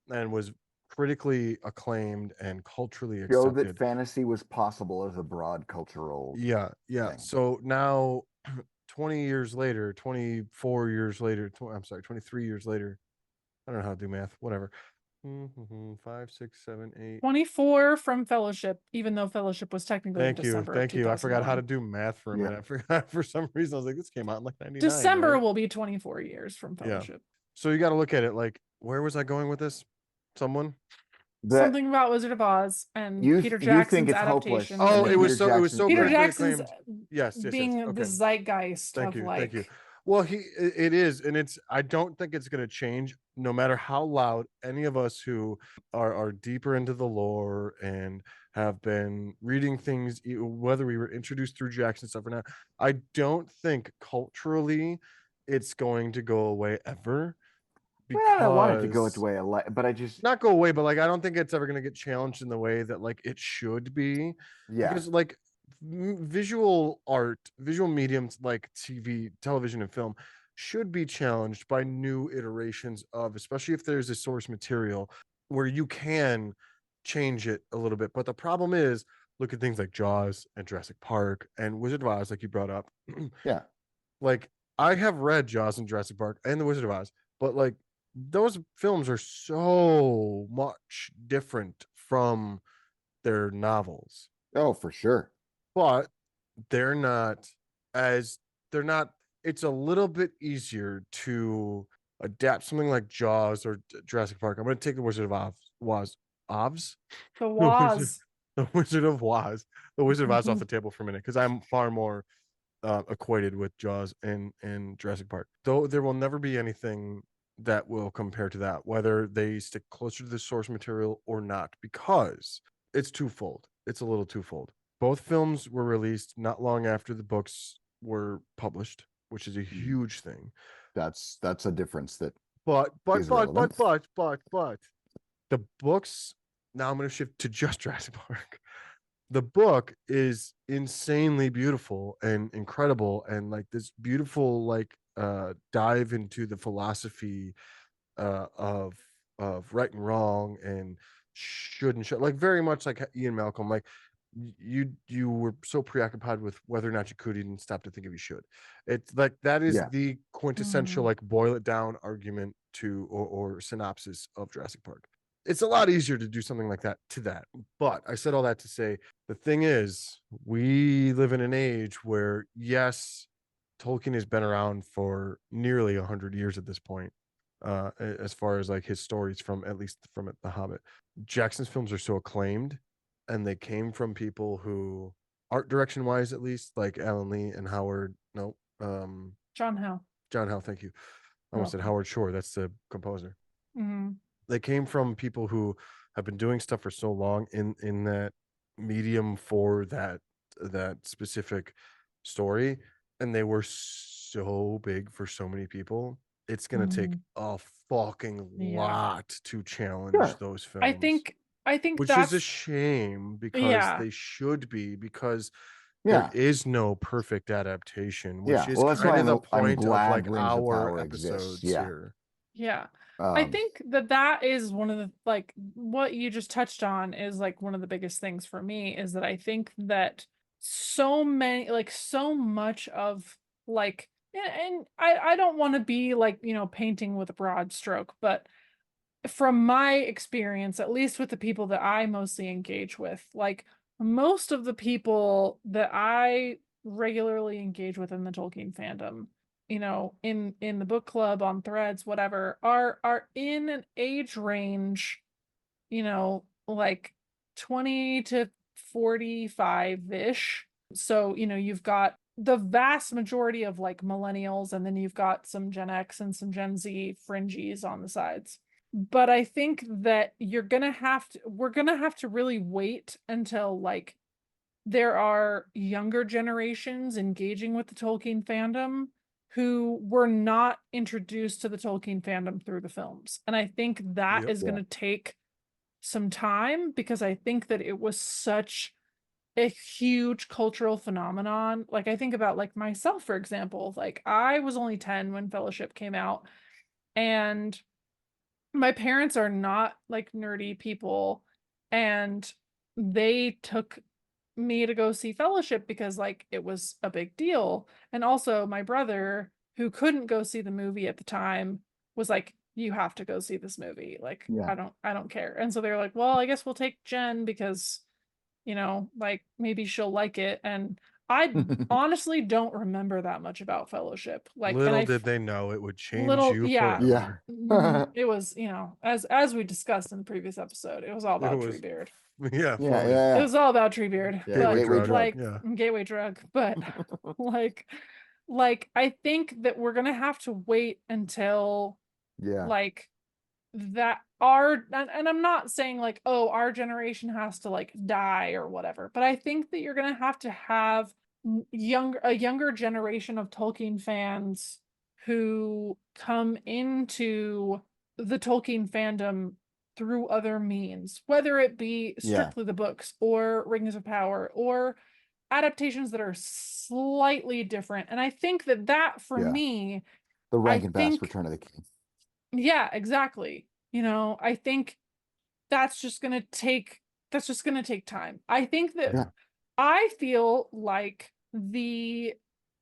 [SPEAKER 1] and was critically acclaimed and culturally
[SPEAKER 3] Show that
[SPEAKER 1] accepted.
[SPEAKER 3] fantasy was possible as a broad cultural
[SPEAKER 1] Yeah, yeah.
[SPEAKER 3] thing.
[SPEAKER 1] So now, 20 years later, 24 years later, I'm sorry, 23 years later, I don't know how to do math, whatever. 5, 6, 7, 8.
[SPEAKER 2] 24 from Fellowship, even though Fellowship was technically in
[SPEAKER 1] Thank you.
[SPEAKER 2] December of
[SPEAKER 1] Thank you. I forgot how to
[SPEAKER 2] 2001.
[SPEAKER 1] do math for a
[SPEAKER 3] Yeah.
[SPEAKER 1] minute. I forgot for some reason. I was like, this came out in like 99,
[SPEAKER 2] December
[SPEAKER 1] right?
[SPEAKER 2] will be 24 years from
[SPEAKER 1] Yeah.
[SPEAKER 2] Fellowship.
[SPEAKER 1] So you got to look at it like, where was I going with this? Someone?
[SPEAKER 3] That
[SPEAKER 2] Something about Wizard of Oz and Peter
[SPEAKER 3] you think
[SPEAKER 2] Jackson's
[SPEAKER 3] it's hopeless,
[SPEAKER 2] adaptation
[SPEAKER 3] and
[SPEAKER 1] Oh,
[SPEAKER 3] then
[SPEAKER 2] being
[SPEAKER 1] it was so
[SPEAKER 2] Peter
[SPEAKER 1] critically
[SPEAKER 2] Jackson's
[SPEAKER 1] acclaimed. Yes, yes, yes.
[SPEAKER 2] being the
[SPEAKER 1] Okay.
[SPEAKER 2] zeitgeist
[SPEAKER 1] Thank
[SPEAKER 2] of
[SPEAKER 1] you. Thank you.
[SPEAKER 2] like
[SPEAKER 1] Well, it is, and it's I don't think it's gonna change no matter how loud any of us who are deeper into the lore and have been reading things, whether we were introduced through Jackson stuff or not. I don't think culturally it's going to go away ever
[SPEAKER 3] well, I want it to go its
[SPEAKER 1] because
[SPEAKER 3] way, but I just
[SPEAKER 1] not go away, but like I don't think it's ever going to get challenged in the way that like it should be,
[SPEAKER 3] yeah.
[SPEAKER 1] because like visual art, visual mediums like TV, television, and film should be challenged by new iterations of, especially if there's a source material where you can change it a little bit. But the problem is, look at things like Jaws and Jurassic Park and Wizard of Oz, like you brought up.
[SPEAKER 3] Yeah.
[SPEAKER 1] Like I have read Jaws and Jurassic Park and The Wizard of Oz, but like those films are so much different from their novels.
[SPEAKER 3] Oh, for sure.
[SPEAKER 1] But they're not as they're not it's a little bit easier to adapt something like Jaws or Jurassic Park. I'm going to take the Wizard of Oz,
[SPEAKER 2] the
[SPEAKER 1] the Wizard,
[SPEAKER 2] Waz.
[SPEAKER 1] the Wizard of Oz, the Wizard of Oz off the table for a minute because I'm far more equated with Jaws and Jurassic Park. Though there will never be anything that will compare to that, whether they stick closer to the source material or not, because it's twofold. it's a little twofold. Both films were released not long after the books were published, which is a huge thing.
[SPEAKER 3] That's a difference that
[SPEAKER 1] But
[SPEAKER 3] is relevant.
[SPEAKER 1] the books, now I'm going to shift to just Jurassic Park. The book is insanely beautiful and incredible, and like this beautiful like dive into the philosophy of right and wrong and should and should, like very much like Ian Malcolm. Like you were so preoccupied with whether or not you could, you didn't stop to think if you should. It's like that is
[SPEAKER 3] Yeah.
[SPEAKER 1] the quintessential like boil it down argument to or synopsis of Jurassic Park. It's a lot easier to do something like that to that. But I said all that to say the thing is, we live in an age where, yes, Tolkien has been around for nearly 100 years at this point, as far as like his stories from at least from The Hobbit. Jackson's films are so acclaimed, and they came from people who, art direction wise, at least, like Alan Lee and Howard. No,
[SPEAKER 2] John Howe.
[SPEAKER 1] John Howe. Thank you. I almost said Howard Shore. That's the composer.
[SPEAKER 2] Mm-hmm.
[SPEAKER 1] They came from people who have been doing stuff for so long in that medium for that specific story, and they were so big for so many people. It's gonna take a fucking lot to challenge those films.
[SPEAKER 2] I think
[SPEAKER 1] which
[SPEAKER 2] that's
[SPEAKER 1] is a shame, because they should be, because there is no perfect adaptation, which is
[SPEAKER 3] well, that's
[SPEAKER 1] kind
[SPEAKER 3] why
[SPEAKER 1] of the
[SPEAKER 3] I'm
[SPEAKER 1] point of
[SPEAKER 3] glad
[SPEAKER 1] like
[SPEAKER 3] Rings of
[SPEAKER 1] our
[SPEAKER 3] Power
[SPEAKER 1] episodes
[SPEAKER 3] exists.
[SPEAKER 1] here.
[SPEAKER 2] Yeah. I think that is one of the, like, what you just touched on is like one of the biggest things for me, is that I think that so much of like, and I don't want to be like, you know, painting with a broad stroke, but from my experience, at least with the people that I mostly engage with, like most of the people that I regularly engage with in the Tolkien fandom, you know, in the book club, on threads, whatever, are in an age range, you know, like 20 to 45-ish. So, you know, you've got the vast majority of like millennials, and then you've got some Gen X and some Gen Z fringies on the sides. But I think that we're gonna have to really wait until like there are younger generations engaging with the Tolkien fandom who were not introduced to the Tolkien fandom through the films. And I think that is going to take some time, because I think that it was such a huge cultural phenomenon. Like I think about like myself, for example, like I was only 10 when Fellowship came out, and my parents are not like nerdy people, and they took me to go see Fellowship because like it was a big deal. And also my brother, who couldn't go see the movie at the time, was like, you have to go see this movie. Like, I don't care. And so they're like, well, I guess we'll take Jen because, you know, like maybe she'll like it. And I honestly don't remember that much about Fellowship. Like,
[SPEAKER 1] little did they know it would change
[SPEAKER 2] little,
[SPEAKER 1] you
[SPEAKER 2] yeah,
[SPEAKER 1] forever.
[SPEAKER 2] it was, you know, as we discussed in the previous episode, it was all about Treebeard.
[SPEAKER 1] Yeah,
[SPEAKER 2] it was all about Treebeard.
[SPEAKER 1] Gateway drug.
[SPEAKER 2] Like gateway drug. But like I think that we're gonna have to wait until like that and I'm not saying like, oh, our generation has to like die or whatever, but I think that you're gonna have to have a younger generation of Tolkien fans who come into the Tolkien fandom through other means, whether it be strictly the books or Rings of Power or adaptations that are slightly different. And I think that for me,
[SPEAKER 3] the Rankin Bass Return of the King.
[SPEAKER 2] Yeah, exactly. You know, I think that's just gonna take time. I think that I feel like the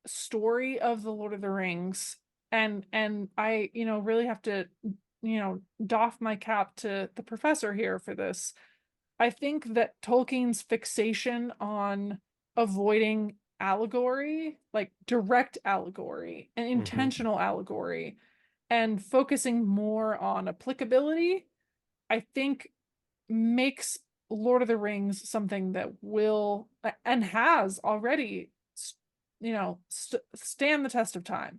[SPEAKER 2] story of the Lord of the Rings, and I, you know, really have to, you know, doff my cap to the professor here for this. I think that Tolkien's fixation on avoiding allegory, like direct allegory and intentional allegory, and focusing more on applicability, I think makes Lord of the Rings something that will and has already, you know, stand the test of time.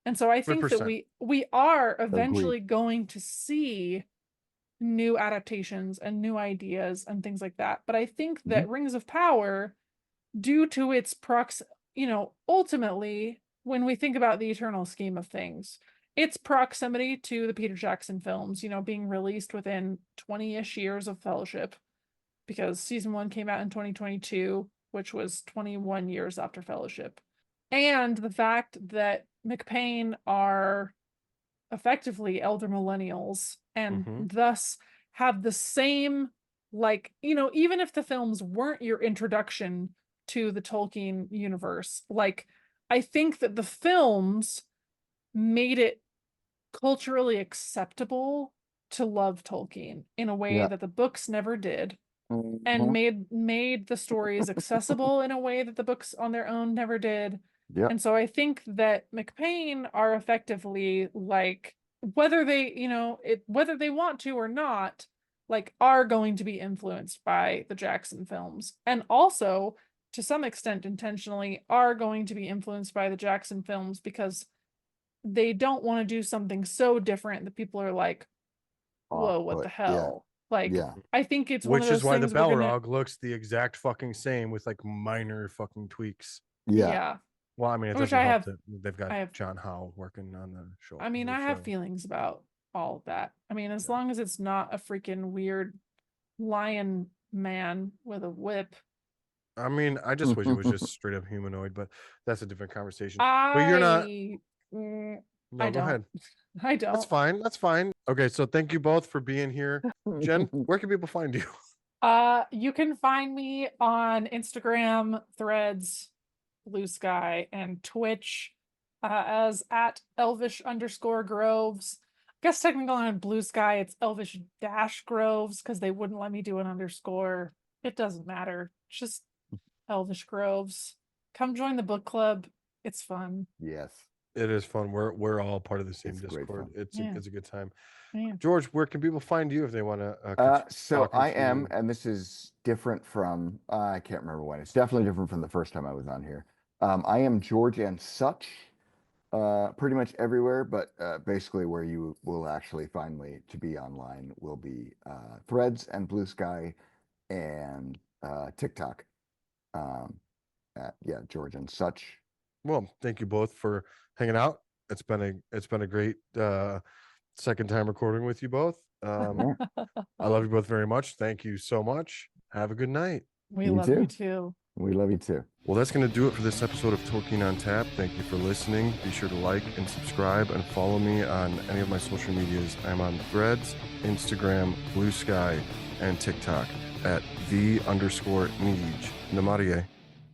[SPEAKER 2] And so I think 100%. That we are eventually going to see new adaptations and new ideas and things like that. But I think that Rings of Power, due to its ultimately, when we think about the eternal scheme of things, its proximity to the Peter Jackson films, being released within 20-ish years of Fellowship, because season 1 came out in 2022, which was 21 years after Fellowship. And the fact that McPain are effectively elder millennials and thus have the same, even if the films weren't your introduction to the Tolkien universe, I think that the films made it culturally acceptable to love Tolkien in a way that the books never did, and made the stories accessible in a way that the books on their own never did. And so I think that McPain are effectively whether they want to or not, are going to be influenced by the Jackson films, and also to some extent intentionally are going to be influenced by the Jackson films, because they don't want to do something so different that people are like, whoa, what the hell? I think it's one of those
[SPEAKER 1] which is why the
[SPEAKER 2] things we're gonna...
[SPEAKER 1] Balrog looks the exact fucking same with minor fucking tweaks.
[SPEAKER 2] Yeah.
[SPEAKER 1] Well, I mean, it
[SPEAKER 2] Which
[SPEAKER 1] doesn't
[SPEAKER 2] I
[SPEAKER 1] help
[SPEAKER 2] have,
[SPEAKER 1] that they've got John Howe working on the show.
[SPEAKER 2] I mean, I have feelings about all of that. I mean, as long as it's not a freaking weird lion man with a whip.
[SPEAKER 1] I mean, I just wish it was just straight up humanoid, but that's a different conversation. But you're not. No, go ahead.
[SPEAKER 2] I don't.
[SPEAKER 1] That's fine. That's fine. Okay, so thank you both for being here. Jen, where can people find you?
[SPEAKER 2] You can find me on Instagram, Threads, Blue Sky, and Twitch as at elvish_groves. I guess technically on Blue Sky it's elvish-groves because they wouldn't let me do an underscore. It doesn't matter. It's just Elvish Groves. Come join the book club. It's fun.
[SPEAKER 3] Yes.
[SPEAKER 1] It is fun. We're all part of the same Discord. It's a good time.
[SPEAKER 2] Yeah.
[SPEAKER 1] George, where can people find you if they want to?
[SPEAKER 3] So I am, and this is different from I can't remember when. It's definitely different from the first time I was on here. I am George and Such, pretty much everywhere, but basically where you will actually find me to be online will be Threads and Blue Sky and TikTok. George and Such.
[SPEAKER 1] Well, thank you both for hanging out. It's been a great second time recording with you both. I love you both very much. Thank you so much. Have a good night.
[SPEAKER 2] We love you too.
[SPEAKER 3] We love you too.
[SPEAKER 1] Well, that's going to do it for this episode of Tolkien on Tap. Thank you for listening. Be sure to like and subscribe and follow me on any of my social medias. I'm on Threads, Instagram, Blue Sky, and TikTok at @the_Neej. Namarie.